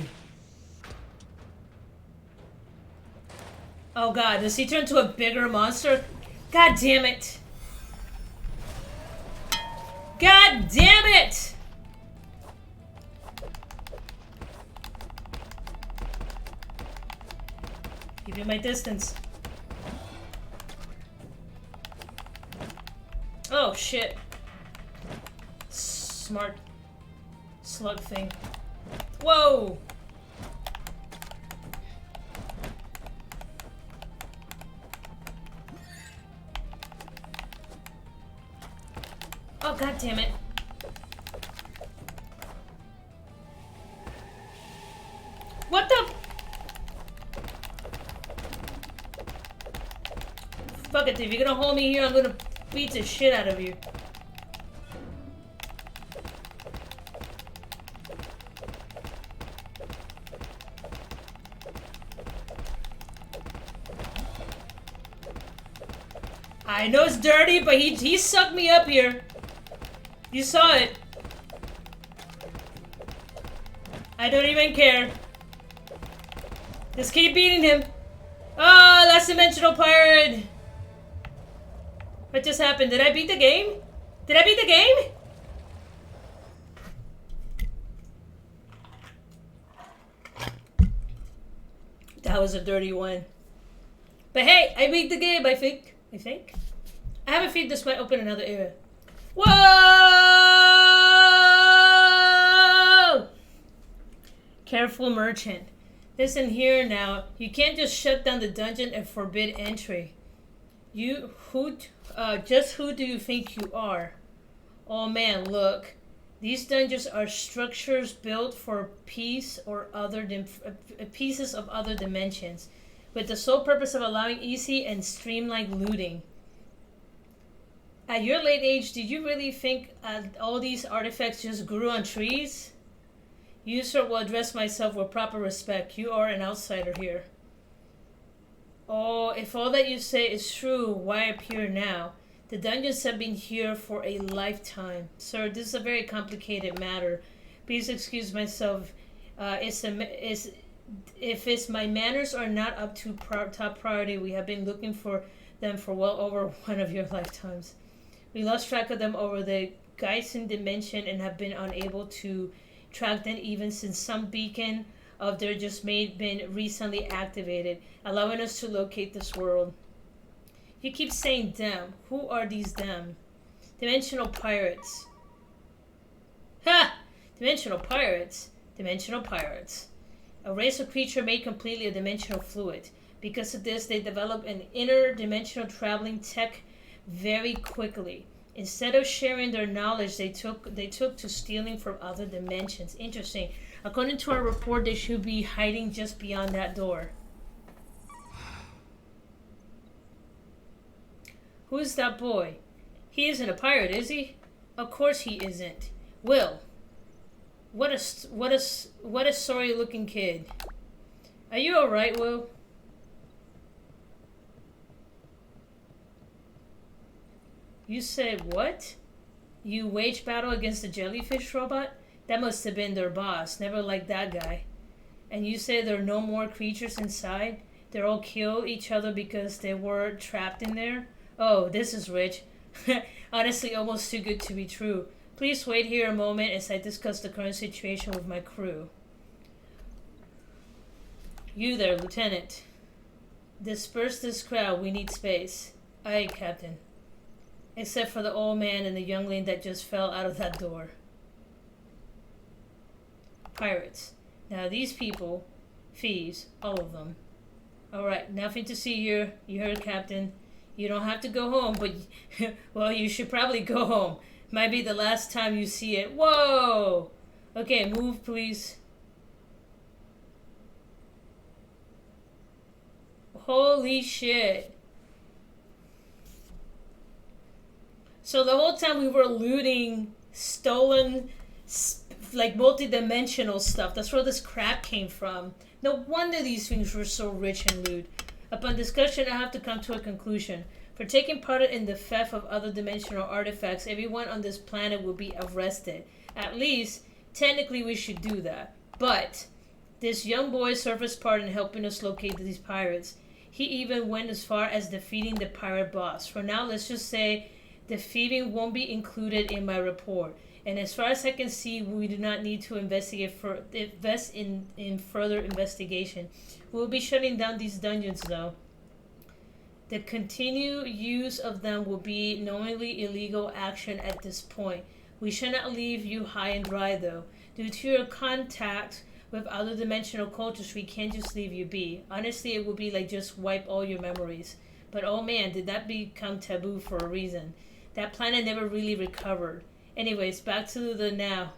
Speaker 1: Oh god, does he turn to a bigger monster? God damn it! God damn it! Keeping my distance. Oh shit. Smart slug thing. Whoa! Oh god damn it. What the? Fuck it, if you're gonna hold me here, I'm gonna beat the shit out of you. I know it's dirty, but he sucked me up here. You saw it. I don't even care. Just keep beating him. Oh, last dimensional pirate. What just happened? Did I beat the game? Did I beat the game? That was a dirty one. But hey, I beat the game, I think. I have a feeling this might open another area. Whoa! Careful merchant. Listen here now. You can't just shut down the dungeon and forbid entry. Just who do you think you are? Oh man, look. These dungeons are structures built for pieces of other dimensions, with the sole purpose of allowing easy and streamlined looting. At your late age, did you really think all these artifacts just grew on trees? You, sir, will address myself with proper respect. You are an outsider here. Oh, if all that you say is true, why appear now? The dungeons have been here for a lifetime. Sir, this is a very complicated matter. Please excuse myself. If my manners are not up to top priority, we have been looking for them for well over one of your lifetimes. We lost track of them over the Geisen dimension and have been unable to track them even since some beacon of their just been recently activated, allowing us to locate this world. You keep saying them. Who are these them? Dimensional pirates. Ha! Dimensional pirates. Dimensional pirates. A race of creature made completely of dimensional fluid. Because of this, they develop an interdimensional traveling tech very quickly. Instead of sharing their knowledge, they took to stealing from other dimensions. Interesting. According to our report, they should be hiding just beyond that door. Who's that boy? He isn't a pirate, is he? Of course he isn't. Will. What a sorry-looking kid. Are you alright, Will? You said what? You waged battle against the jellyfish robot? That must have been their boss. Never liked that guy. And you say there are no more creatures inside? They all kill each other because they were trapped in there? Oh, this is rich. Honestly, almost too good to be true. Please wait here a moment as I discuss the current situation with my crew. You there, Lieutenant. Disperse this crowd. We need space. Aye, Captain. Except for the old man and the youngling that just fell out of that door. Pirates. Now these people, thieves, all of them. Alright, nothing to see here. You heard, Captain. You don't have to go home, but, well, you should probably go home. Might be the last time you see it. Whoa! Okay, move, please. Holy shit. So the whole time we were looting stolen like multi-dimensional stuff. That's where this crap came from. No wonder these things were so rich and lewd. Upon discussion, I have to come to a conclusion. For taking part in the theft of other dimensional artifacts, everyone on this planet will be arrested. At least, technically we should do that. But this young boy served his part in helping us locate these pirates. He even went as far as defeating the pirate boss. For now, let's just say defeating won't be included in my report. And as far as I can see, we do not need to invest in further investigation. We'll be shutting down these dungeons, though. The continued use of them will be knowingly illegal action at this point. We shall not leave you high and dry, though. Due to your contact with other dimensional cultures, we can't just leave you be. Honestly, it would be like just wipe all your memories. But oh man, did that become taboo for a reason. That planet never really recovered. Anyways, back to the now.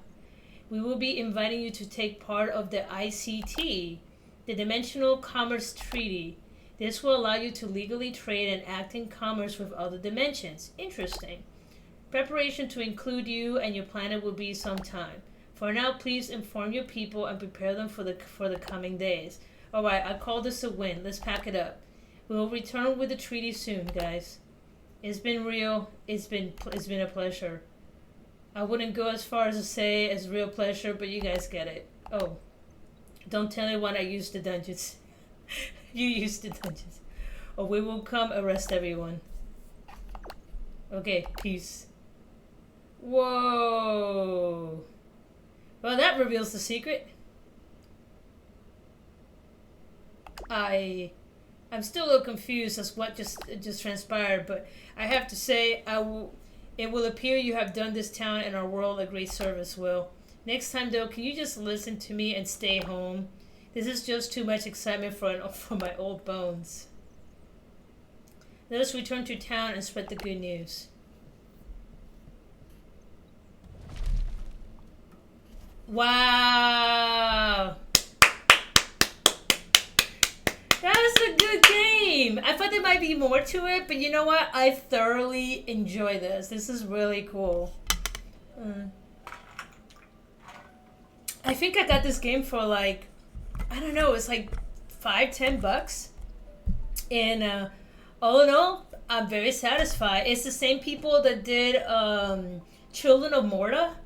Speaker 1: We will be inviting you to take part of the ICT, the Dimensional Commerce Treaty. This will allow you to legally trade and act in commerce with other dimensions. Interesting. Preparation to include you and your planet will be some time. For now, please inform your people and prepare them for the coming days. Alright, I call this a win. Let's pack it up. We'll return with the treaty soon, guys. It's been real. It's been a pleasure. I wouldn't go as far as to say it's real pleasure, but you guys get it. Oh, don't tell anyone I used the dungeons. You used the dungeons. Or we will come arrest everyone. Okay, peace. Whoa. Well, that reveals the secret. I'm still a little confused as what just transpired, but I have to say it will appear you have done this town and our world a great service, Will. Next time, though, can you just listen to me and stay home? This is just too much excitement for my old bones. Let us return to town and spread the good news. Wow! That was a good game. I thought there might be more to it, but you know what? I thoroughly enjoy this. This is really cool. I think I got this game for like, I don't know, it's like $5-10. And all in all, I'm very satisfied. It's the same people that did Children of Morta.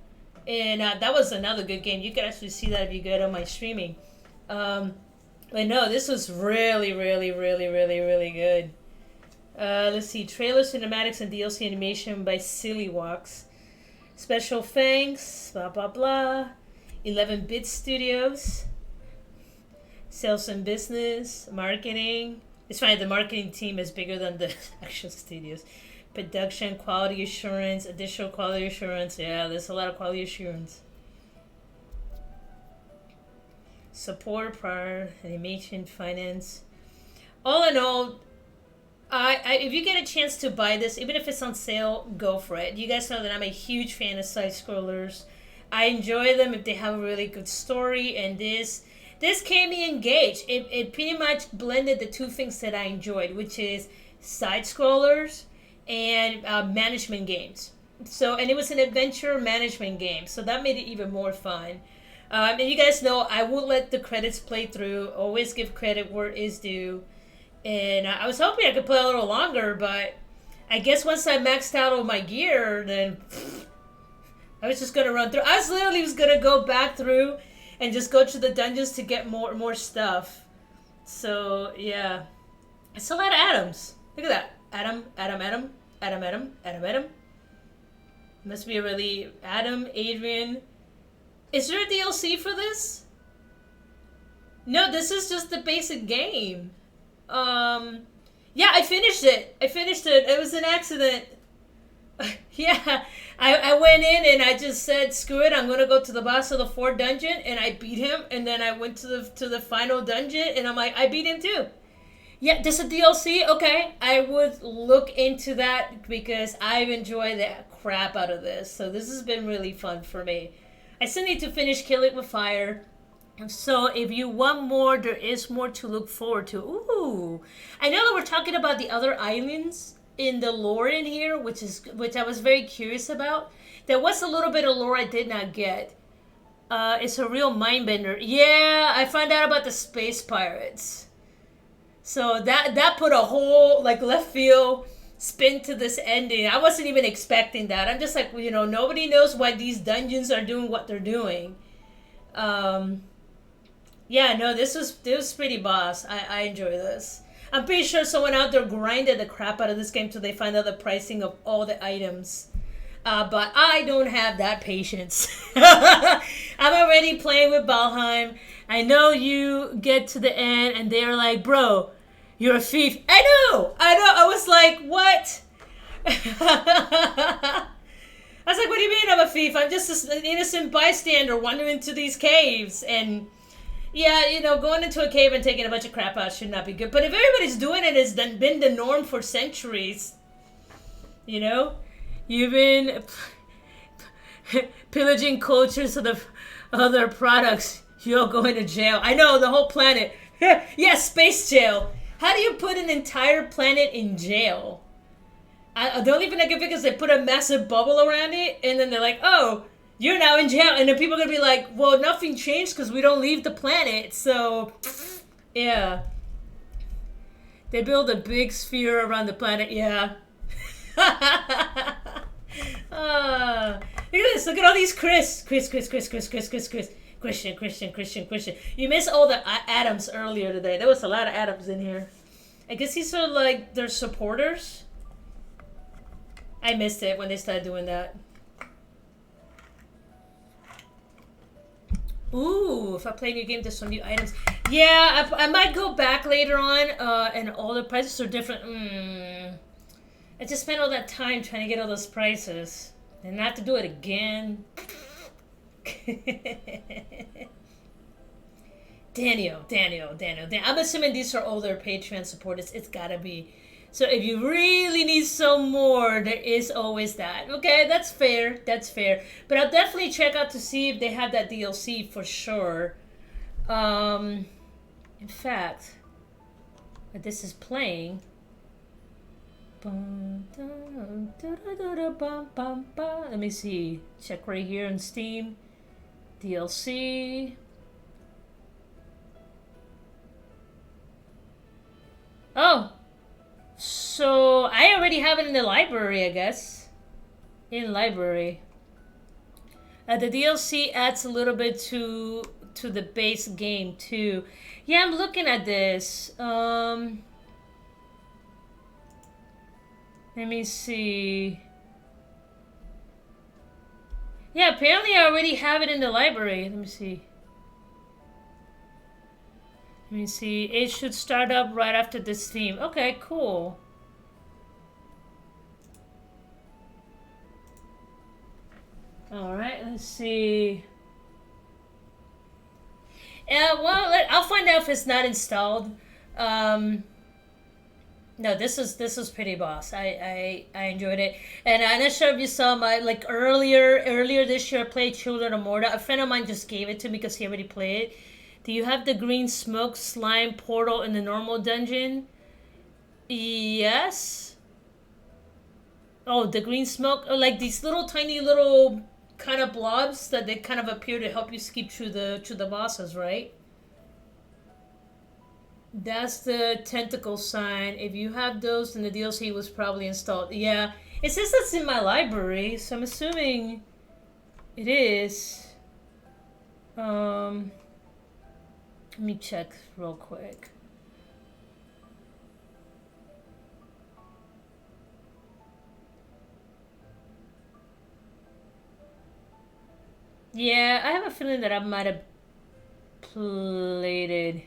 Speaker 1: And that was another good game. You can actually see that if you go to my streaming. But no, this was really, really, really, really, really good. Let's see. Trailer, cinematics, and DLC animation by Silly Walks. Special thanks. Blah, blah, blah. 11-Bit Studios. Sales and business. Marketing. It's funny, the marketing team is bigger than the actual studios. Production, quality assurance, additional quality assurance. Yeah, there's a lot of quality assurance. Support, prior, animation, finance. All in all, if you get a chance to buy this, even if it's on sale, go for it. You guys know that I'm a huge fan of side scrollers. I enjoy them if they have a really good story, and this kept me engaged. It pretty much blended the two things that I enjoyed, which is side scrollers and management games. And it was an adventure management game, so that made it even more fun. And you guys know I will let the credits play through. Always give credit where it is due. And I was hoping I could play a little longer, but I guess once I maxed out all my gear, then I was just gonna run through. I was literally gonna go back through and just go to the dungeons to get more stuff. So yeah, it's a lot of atoms. Look at that. Adam. Must be a really Adam, Adrian. Is there a DLC for this? No, this is just the basic game. Yeah, I finished it. It was an accident. Yeah, I went in and I just said, screw it, I'm gonna go to the boss of the 4th dungeon, and I beat him, and then I went to the final dungeon, and I'm like, I beat him too. Yeah, this is a DLC? Okay, I would look into that because I've enjoyed the crap out of this. So this has been really fun for me. I still need to finish Kill It With Fire. So if you want more, there is more to look forward to. Ooh, I know that we're talking about the other islands in the lore in here, which I was very curious about. There was a little bit of lore I did not get. It's a real mind bender. Yeah, I found out about the space pirates. So that put a whole like left field spin to this ending. I wasn't even expecting that. I'm just like, nobody knows why these dungeons are doing what they're doing. Yeah, no, this was pretty boss. I enjoy this. I'm pretty sure someone out there grinded the crap out of this game till they find out the pricing of all the items. But I don't have that patience. I'm already playing with Valheim. I know you get to the end and they're like, bro, you're a thief. I know. I was like, what? I was like, what do you mean I'm a thief? I'm just an innocent bystander wandering into these caves. And yeah, going into a cave and taking a bunch of crap out should not be good. But if everybody's doing it, it's been the norm for centuries. You've been pillaging cultures of the other products. You're going to jail. I know, the whole planet. Yeah, space jail. How do you put an entire planet in jail? The only thing I can figure is they put a massive bubble around it, and then they're like, oh, you're now in jail. And then people are going to be like, well, nothing changed because we don't leave the planet. So, yeah. They build a big sphere around the planet. Yeah. Look at this. Look at all these Chris. Christian. You missed all the Adams earlier today. There was a lot of Adams in here. I guess these are like their supporters. I missed it when they started doing that. Ooh, if I play a new game, there's some new items. Yeah, I might go back later on, and all the prices are different. I just spent all that time trying to get all those prices. And not to do it again. Daniel. I'm assuming these are all their Patreon supporters. It's gotta be. So if you really need some more, there is always that. Okay, that's fair. But I'll definitely check out to see if they have that DLC for sure. In fact, this is playing. Let me see. Check right here on Steam. DLC. Oh. So I already have it in the library, I guess. In library. The DLC adds a little bit to the base game too. Yeah, I'm looking at this. Let me see. Yeah, apparently I already have it in the library. Let me see. It should start up right after this theme. Okay, cool. Alright, let's see. Well, I'll find out if it's not installed. No, this is pretty boss. I enjoyed it, and I'm not sure if you saw my earlier this year I played Children of Morta. A friend of mine just gave it to me because he already played it. Do you have the green smoke slime portal in the normal dungeon? Yes. Oh, the green smoke, like these tiny little kind of blobs that they kind of appear to help you skip through the bosses, right? That's the tentacle sign. If you have those, then the DLC was probably installed. Yeah, it says that's in my library, so I'm assuming it is. Let me check real quick. Yeah, I have a feeling that I might have played it.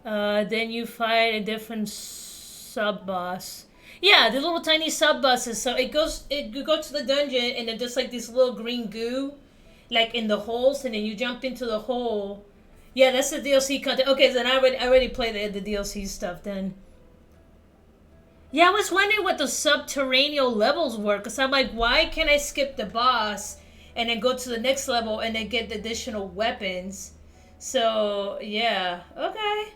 Speaker 1: Then you fight a different sub-boss. Yeah, the little tiny sub-bosses. So you go to the dungeon and then there's like this little green goo, like in the holes, and then you jump into the hole. Yeah, that's the DLC content. Okay, then I already played the DLC stuff then. Yeah, I was wondering what the subterranean levels were, because I'm like, why can't I skip the boss and then go to the next level and then get the additional weapons? So, yeah. Okay.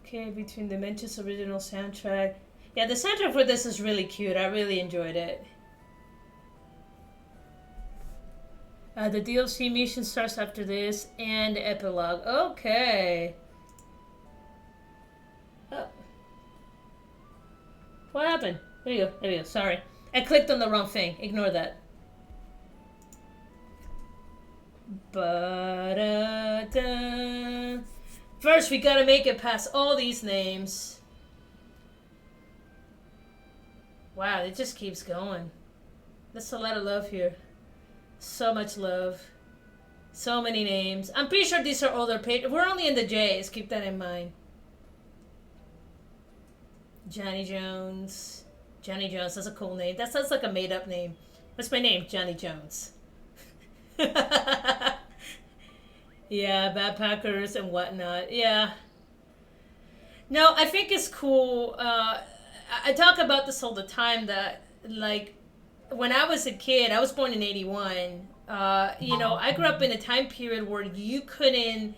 Speaker 1: Okay, Between Dimensions original soundtrack. Yeah, the soundtrack for this is really cute. I really enjoyed it. The DLC mission starts after this and the epilogue. Okay. Oh. What happened? There you go. There you go. Sorry. I clicked on the wrong thing. Ignore that. Ba-da-da. First, we gotta make it past all these names. Wow, it just keeps going. That's a lot of love here. So much love. So many names. I'm pretty sure these are older pages. We're only in the J's. Keep that in mind. Johnny Jones. Johnny Jones. That's a cool name. That sounds like a made-up name. What's my name? Johnny Jones. Yeah, backpackers and whatnot. Yeah. No, I think it's cool. I talk about this all the time that, like, when I was a kid, I was born in 81. I grew up in a time period where you couldn't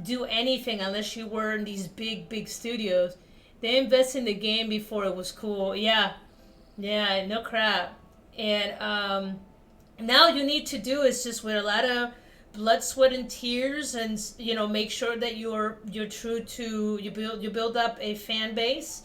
Speaker 1: do anything unless you were in these big, big studios. They invested in the game before it was cool. Yeah. Yeah, no crap. And now you need to do is just with a lot of blood, sweat, and tears, and make sure that you're true to you build up a fan base,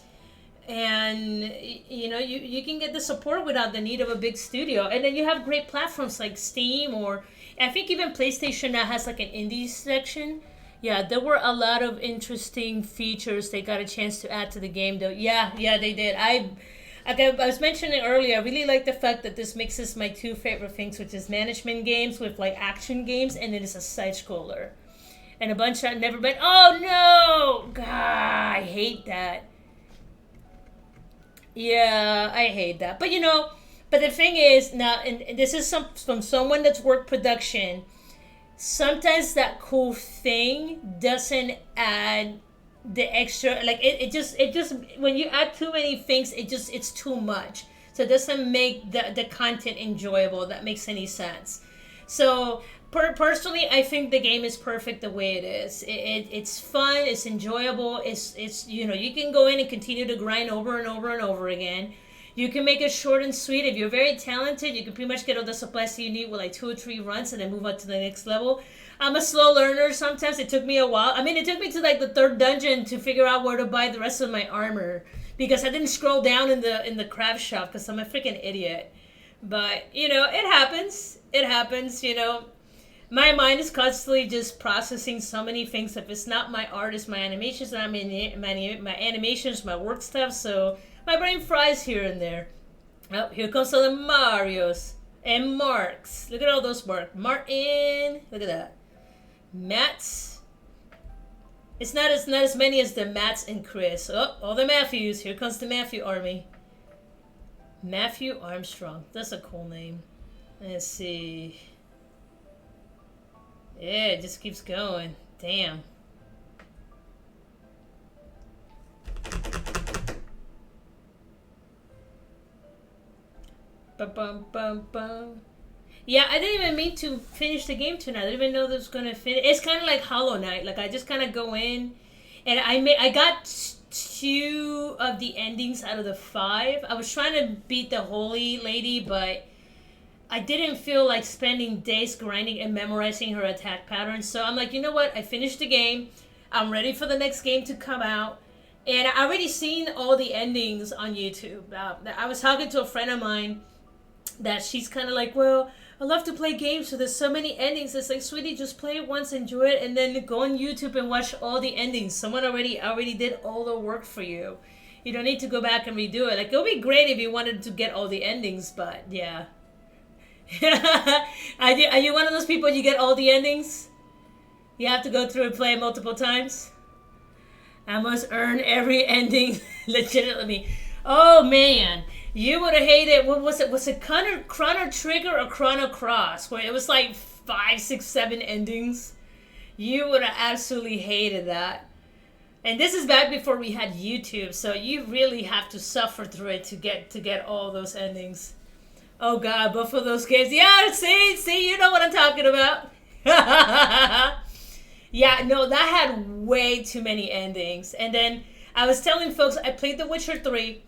Speaker 1: and you can get the support without the need of a big studio, and then you have great platforms like Steam, or I think even PlayStation now has like an indie section. Yeah, there were a lot of interesting features they got a chance to add to the game, though. Yeah, they did. Like I was mentioning earlier, I really like the fact that this mixes my two favorite things, which is management games with like action games, and it is a side scroller. And a bunch I've never been. Oh no! God, I hate that. Yeah, I hate that. But the thing is, now, and this is from someone that's worked production, sometimes that cool thing doesn't add the extra, like it just when you add too many things, it's too much, so it doesn't make the content enjoyable. That makes any sense. So personally, I think the game is perfect the way it is. It's fun, it's enjoyable, it's you can go in and continue to grind over and over and over again. You can make it short and sweet. If you're very talented, you can pretty much get all the supplies that you need with like 2 or 3 runs and then move on to the next level. I'm a slow learner. Sometimes it took me a while. I mean, it took me to like the 3rd dungeon to figure out where to buy the rest of my armor, because I didn't scroll down in the craft shop because I'm a freaking idiot. But, it happens. It happens, My mind is constantly just processing so many things. If it's not my art, it's my animations. And I mean, my animations, my work stuff. So my brain fries here and there. Oh, here comes all the Marios and Marks. Look at all those Marks. Martin. Look at that. Matts. It's not as many as the Matts and Chris. Oh, all the Matthews. Here comes the Matthew army. Matthew Armstrong. That's a cool name. Let's see. Yeah, it just keeps going. Damn. Ba-bum-bum-bum. Yeah, I didn't even mean to finish the game tonight. I didn't even know this was gonna finish. It's kind of like Hollow Knight. Like I just kind of go in, and I got 2 of the endings out of the 5. I was trying to beat the Holy Lady, but I didn't feel like spending days grinding and memorizing her attack patterns. So I'm like, you know what? I finished the game. I'm ready for the next game to come out. And I already seen all the endings on YouTube. I was talking to a friend of mine that she's kind of like, well, I love to play games, so there's so many endings. It's like, sweetie, just play it once, enjoy it, and then go on YouTube and watch all the endings. Someone already did all the work for you. You don't need to go back and redo it. Like, it would be great if you wanted to get all the endings, but yeah. Are you one of those people you get all the endings? You have to go through and play it multiple times? I must earn every ending legitimately. Oh man, you would have hated, what was it? Was it Chrono Trigger or Chrono Cross? Where it was like 5, 6, 7 endings? You would have absolutely hated that. And this is back before we had YouTube, so you really have to suffer through it to get all those endings. Oh god, both of those games. Yeah, see, you know what I'm talking about. Yeah, no, that had way too many endings. And then I was telling folks, I played The Witcher 3.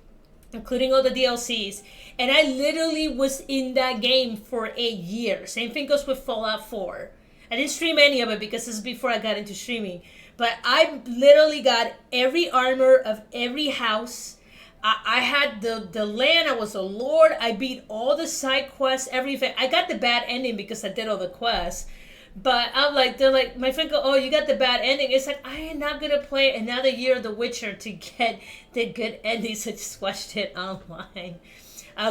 Speaker 1: including all the DLCs. And I literally was in that game for a year. Same thing goes with Fallout 4. I didn't stream any of it because this is before I got into streaming. But I literally got every armor of every house. I had the land. I was a lord. I beat all the side quests, everything. I got the bad ending because I did all the quests. But I'm like, they're like, my friend go, oh, you got the bad ending. It's like, I am not going to play another year of The Witcher to get the good endings. I just watched it online.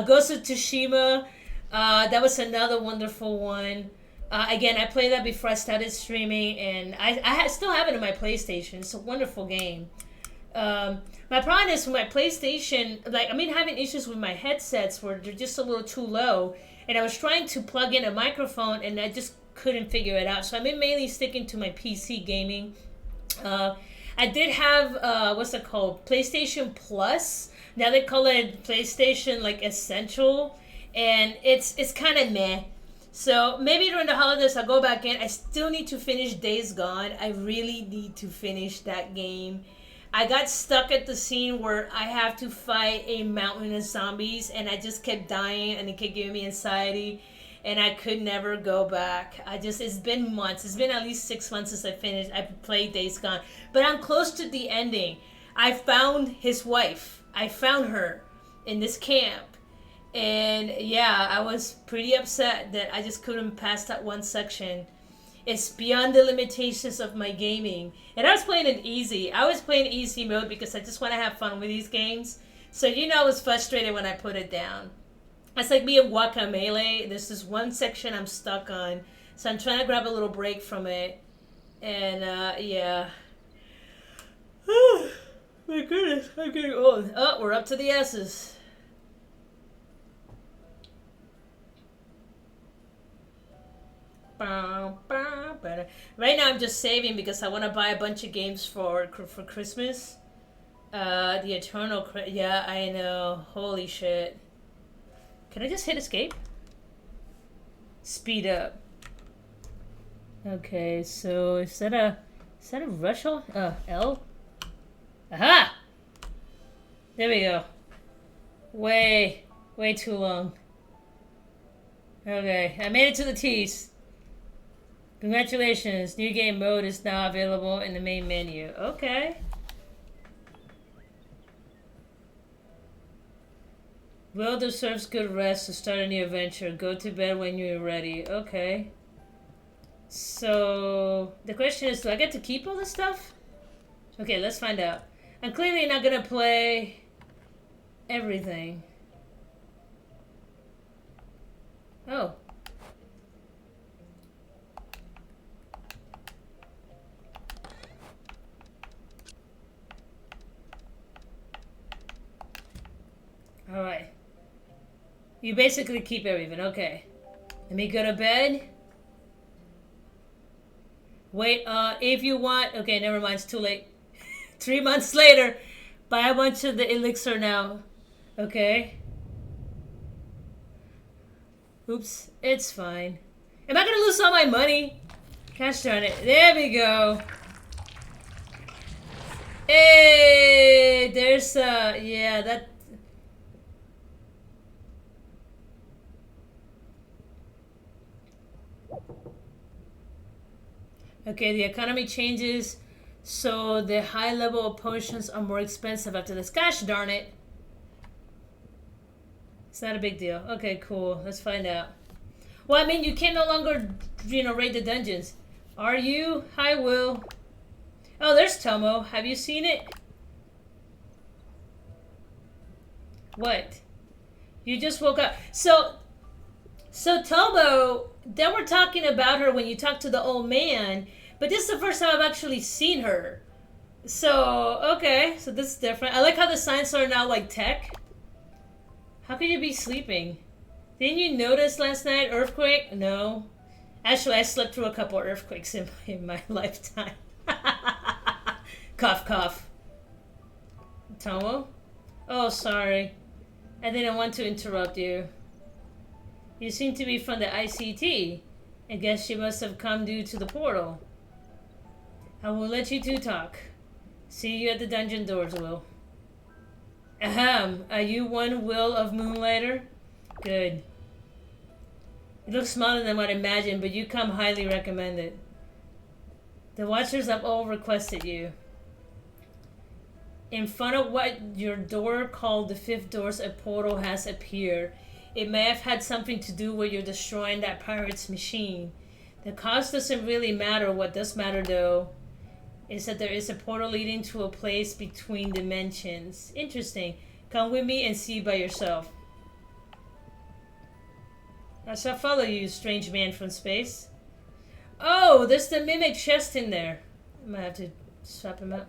Speaker 1: Ghost of Tsushima, that was another wonderful one. Again, I played that before I started streaming, and I still have it on my PlayStation. It's a wonderful game. My problem is with my PlayStation, like, I'm having issues with my headsets where they're just a little too low, and I was trying to plug in a microphone, and I just couldn't figure it out. So I've been mainly sticking to my PC gaming. I did have, what's it called? PlayStation Plus. Now they call it PlayStation, like, Essential, and it's kind of meh. So maybe during the holidays I'll go back in. I still need to finish Days Gone. I really need to finish that game. I got stuck at the scene where I have to fight a mountain of zombies, and I just kept dying, and it kept giving me anxiety, and I could never go back. It's been months. It's been at least 6 months since I played Days Gone. But I'm close to the ending. I found his wife. I found her in this camp. And yeah, I was pretty upset that I just couldn't pass that one section. It's beyond the limitations of my gaming. And I was playing it easy. I was playing easy mode because I just want to have fun with these games. So I was frustrated when I put it down. It's like me and Guacamelee. There's this one section I'm stuck on. So I'm trying to grab a little break from it. And yeah. My goodness, I'm getting old. Oh, we're up to the S's. Right now I'm just saving because I want to buy a bunch of games for Christmas. The Eternal... Yeah, I know. Holy shit. Can I just hit escape? Speed up. Okay, so is that a rush? L? Aha! There we go. Way too long. Okay, I made it to the T's. Congratulations, new game mode is now available in the main menu. Okay. Will deserves good rest to start a new adventure. Go to bed when you're ready. Okay. So, the question is, do I get to keep all this stuff? Okay, let's find out. I'm clearly not gonna play everything. Oh. Alright. You basically keep everything. Okay. Let me go to bed. Wait, if you want... Okay, never mind. It's too late. 3 months later. Buy a bunch of the elixir now. Okay. Oops. It's fine. Am I gonna lose all my money? Gosh darn it. There we go. Hey! There's yeah, that... Okay, the economy changes, so the high level of potions are more expensive after this. Gosh darn it. It's not a big deal. Okay, cool. Let's find out. Well, I mean, you can no longer, raid the dungeons. Are you? Hi, Will. Oh, there's Tomo. Have you seen it? What? You just woke up. So Tomo, they were talking about her when you talked to the old man, but this is the first time I've actually seen her. So, okay, so this is different. I like how the signs are now like tech. How could you be sleeping? Didn't you notice last night, earthquake? No. Actually, I slept through a couple earthquakes in my lifetime. Cough, cough. Tomo? Oh, sorry. I didn't want to interrupt you. You seem to be from the ICT. I guess you must have come due to the portal. I will let you two talk. See you at the dungeon doors, Will. Are you one will of Moonlighter? Good. You look smaller than what I imagined, but you come highly recommended. The Watchers have all requested you. In front of what your door called the fifth doors, a portal has appeared. It may have had something to do with your destroying that pirate's machine. The cause doesn't really matter. What does matter, though, is that there is a portal leading to a place between dimensions. Interesting. Come with me and see by yourself. I shall follow you, strange man from space. Oh, there's the mimic chest in there. I might have to swap him out.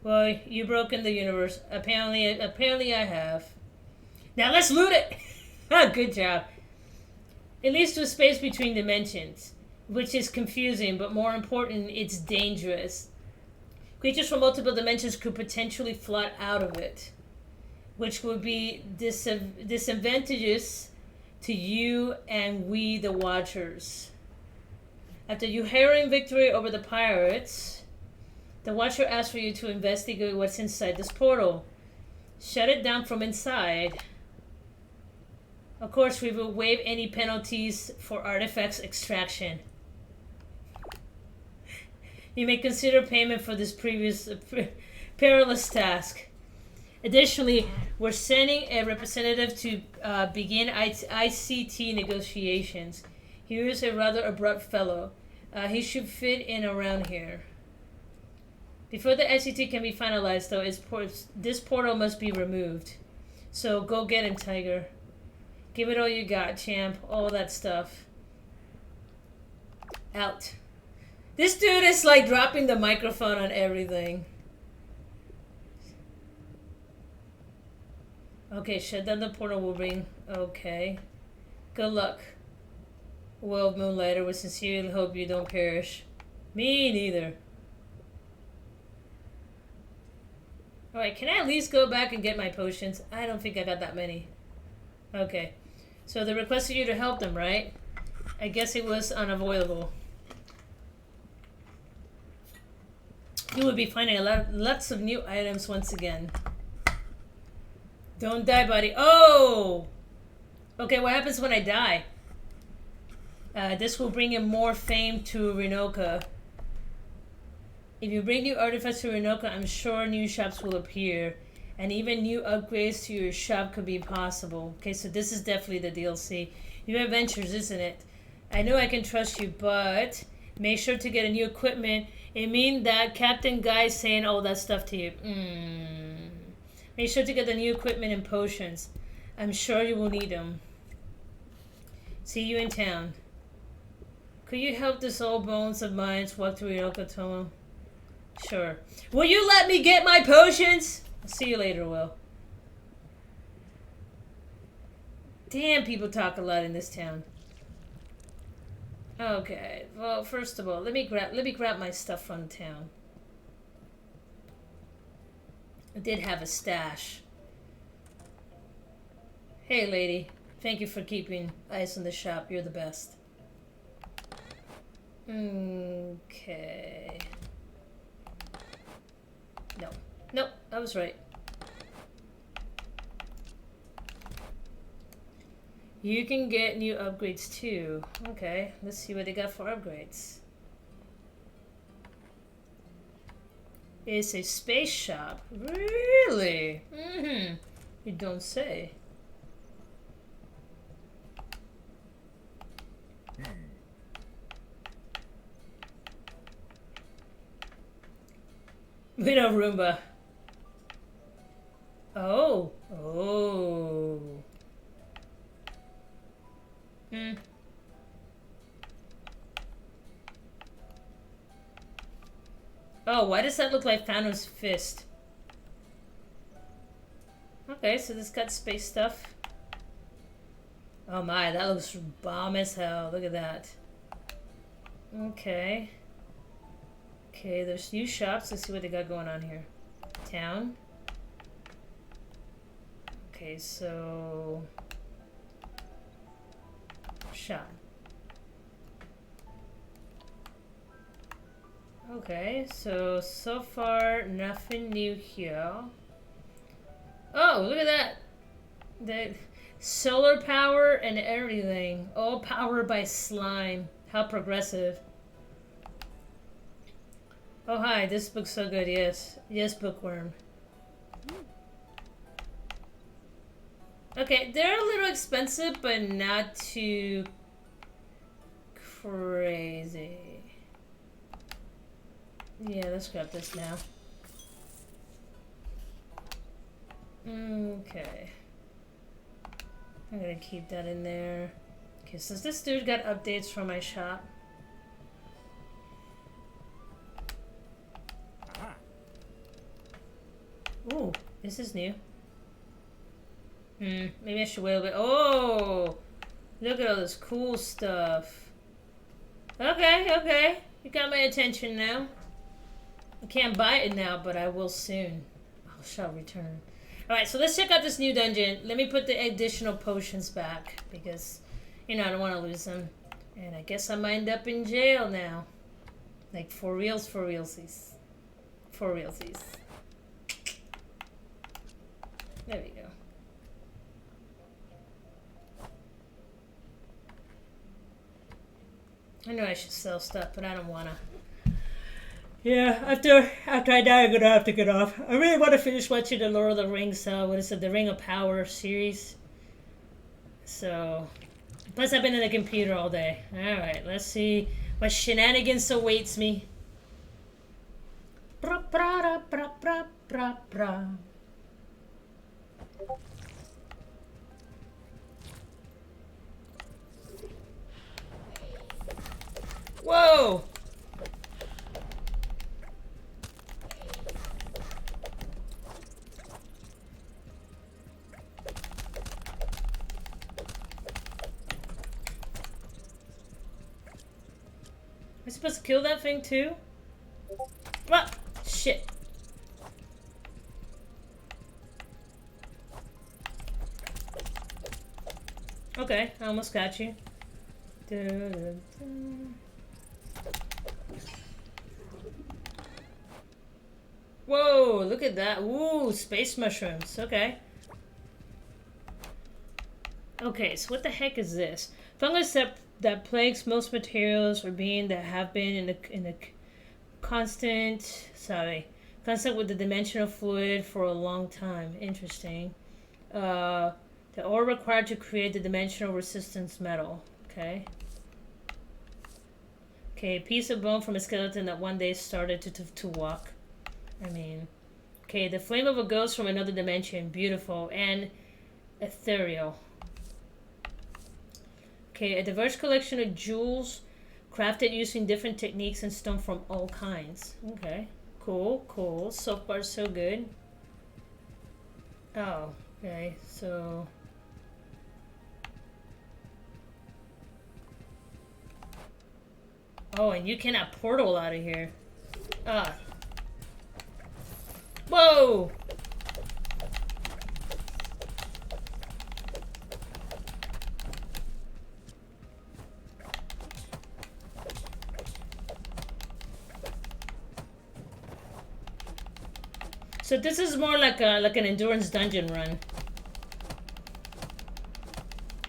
Speaker 1: Boy, you've broken the universe. Apparently I have. Now let's loot it! Good job. It leads to a space between dimensions, which is confusing, but more important, it's dangerous. Creatures from multiple dimensions could potentially flood out of it, which would be disadvantageous to you and we, the Watchers. After your harrowing victory over the pirates, the Watcher asks for you to investigate what's inside this portal. Shut it down from inside. Of course, we will waive any penalties for artifacts extraction. You may consider payment for this previous perilous task. Additionally, we're sending a representative to begin ICT negotiations. He is a rather abrupt fellow. He should fit in around here. Before the ICT can be finalized, though, this portal must be removed. So go get him, Tiger. Give it all you got, champ. All that stuff. Out. This dude is like dropping the microphone on everything. Okay, shut down the portal will bring... Okay. Good luck. Well, Moonlighter, we sincerely hope you don't perish. Me neither. Alright, can I at least go back and get my potions? I don't think I got that many. Okay. So they requested you to help them, right? I guess it was unavoidable. You will be finding lots of new items once again. Don't die, buddy. Oh! Okay, what happens when I die? This will bring in more fame to Renoka. If you bring new artifacts to Renoka, I'm sure new shops will appear. And even new upgrades to your shop could be possible. Okay, so this is definitely the DLC. New adventures, isn't it? I know I can trust you, but make sure to get a new equipment. It means that Captain Guy's saying all that stuff to you. Make sure to get the new equipment and potions. I'm sure you will need them. See you in town. Could you help this old bones of mine walk through Yokotomo? Sure. Will you let me get my potions? I'll see you later, Will. Damn, people talk a lot in this town. Okay. Well, first of all, let me grab my stuff from town. I did have a stash. Hey, lady. Thank you for keeping eyes on the shop. You're the best. Okay. No. Nope, I was right. You can get new upgrades too. Okay, let's see what they got for upgrades. It's a space shop. Really? You don't say. We know Roomba. Oh. Oh. Oh, why does that look like Thanos' fist? Okay, so this got space stuff. Oh my, that looks bomb as hell. Look at that. Okay. Okay, there's new shops. Let's see what they got going on here. Town. Okay, so... shop. Okay, so far nothing new here. Oh, look at that! The solar power and everything, all powered by slime. How progressive! Oh hi, this book's so good. Yes, yes, bookworm. Okay, they're a little expensive, but not too crazy. Yeah, let's grab this now. Okay. I'm gonna keep that in there. Okay, so this dude got updates from my shop. Ooh, this is new. Maybe I should wait a bit. Oh! Look at all this cool stuff. Okay, okay. You got my attention now. I can't buy it now, but I will soon. I shall return. Alright, so let's check out this new dungeon. Let me put the additional potions back, because, you know, I don't want to lose them. And I guess I might end up in jail now. Like, for reals, for realsies. For realsies. There we go. I know I should sell stuff, but I don't wanna. Yeah, after I die, I'm gonna have to get off. I really want to finish watching the Lord of the Rings, what is it, the Ring of Power series. So, plus I've been in the computer all day. Alright, let's see what shenanigans awaits me. Bra, bra, bra, bra, bra, bra. Whoa! Am I supposed to kill that thing too? Ah! Shit. Okay, I almost got you. Whoa, look at that. Ooh, space mushrooms. Okay. Okay, so what the heck is this? Fungus that plagues most materials or being that have been in a constant with the dimensional fluid for a long time. Interesting. The ore required to create the dimensional resistance metal. Okay. Okay, a piece of bone from a skeleton that one day started to walk. I mean, okay, the flame of a ghost from another dimension. Beautiful and ethereal. Okay, a diverse collection of jewels crafted using different techniques and stone from all kinds. Okay, cool, cool. So far, so good. Oh, okay, so... Oh, and you cannot portal out of here. Ah. Whoa! So this is more like an endurance dungeon run.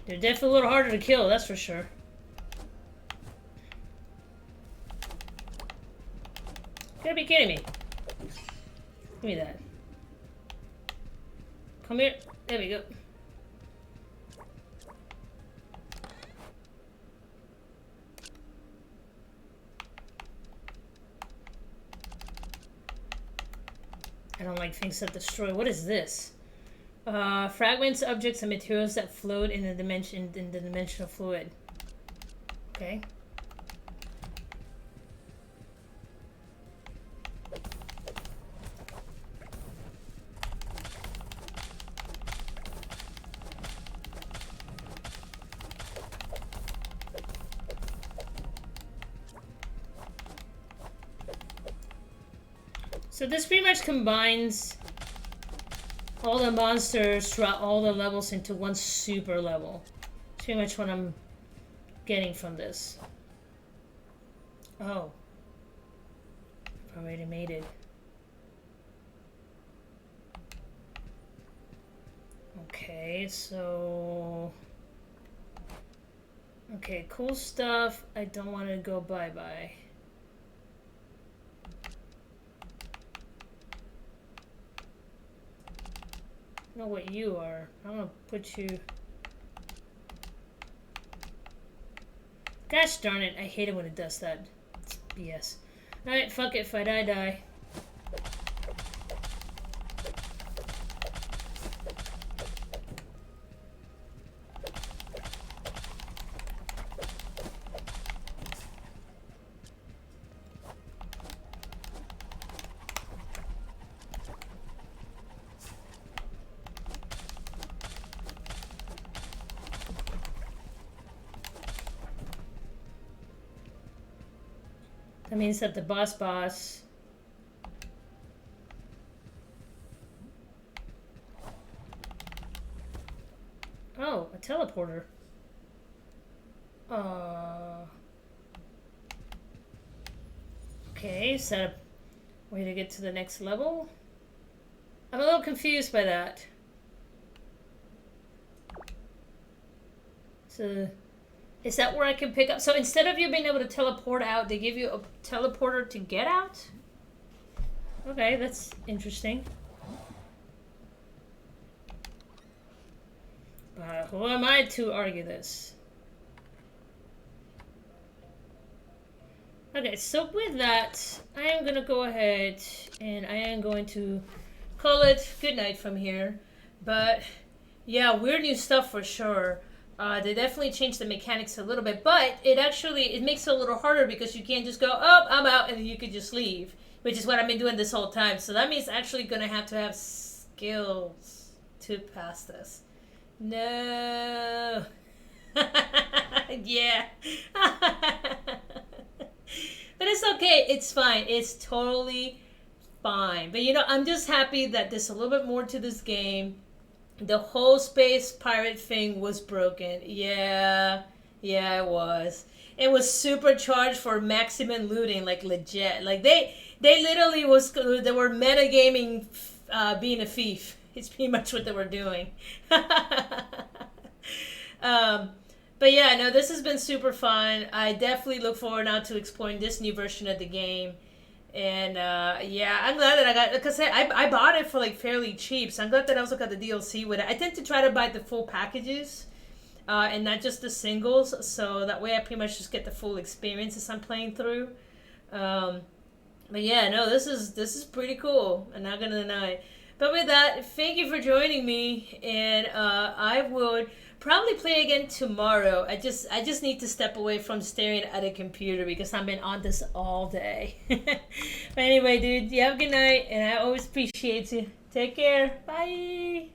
Speaker 1: They're definitely a little harder to kill, that's for sure. You gotta be kidding me. Give me that. Come here. There we go. I don't like things that destroy. What is this? Fragments, objects, and materials that float in the dimensional fluid. Okay. So this pretty much combines all the monsters throughout all the levels into one super level. That's pretty much what I'm getting from this. Oh. Already made it. Okay, so... Okay, cool stuff. I don't want to go bye-bye. I know what you are. I'm gonna put you... Gosh darn it, I hate it when it does that. It's BS. Alright, fuck it, if I die, die. That means that the boss... Oh, a teleporter. Okay, is that a way to get to the next level? I'm a little confused by that. So... Is that where I can pick up? So instead of you being able to teleport out, they give you a teleporter to get out? Okay, that's interesting. But who am I to argue this? Okay, so with that, I am going to go ahead and I am going to call it good night from here. But yeah, weird new stuff for sure. They definitely changed the mechanics a little bit, but it makes it a little harder because you can't just go, oh, I'm out, and then you could just leave, which is what I've been doing this whole time. So that means actually going to have skills to pass this. No. Yeah. But it's okay. It's fine. It's totally fine. But, you know, I'm just happy that there's a little bit more to this game. The whole space pirate thing was broken. Yeah, it was. It was supercharged for maximum looting, like legit. Like they literally they were metagaming being a thief. It's pretty much what they were doing. But yeah, no, this has been super fun. I definitely look forward now to exploring this new version of the game. And yeah, I'm glad that I got, because I bought it for like fairly cheap, so I'm glad that I also got the DLC with it. I tend to try to buy the full packages and not just the singles, so that way I pretty much just get the full experience as I'm playing through. But yeah, no, this is pretty cool. I'm not gonna deny it. But with that, thank you for joining me, and I would probably play again tomorrow. I just need to step away from staring at a computer because I've been on this all day. But anyway, dude, you have a good night, and I always appreciate you. Take care. Bye.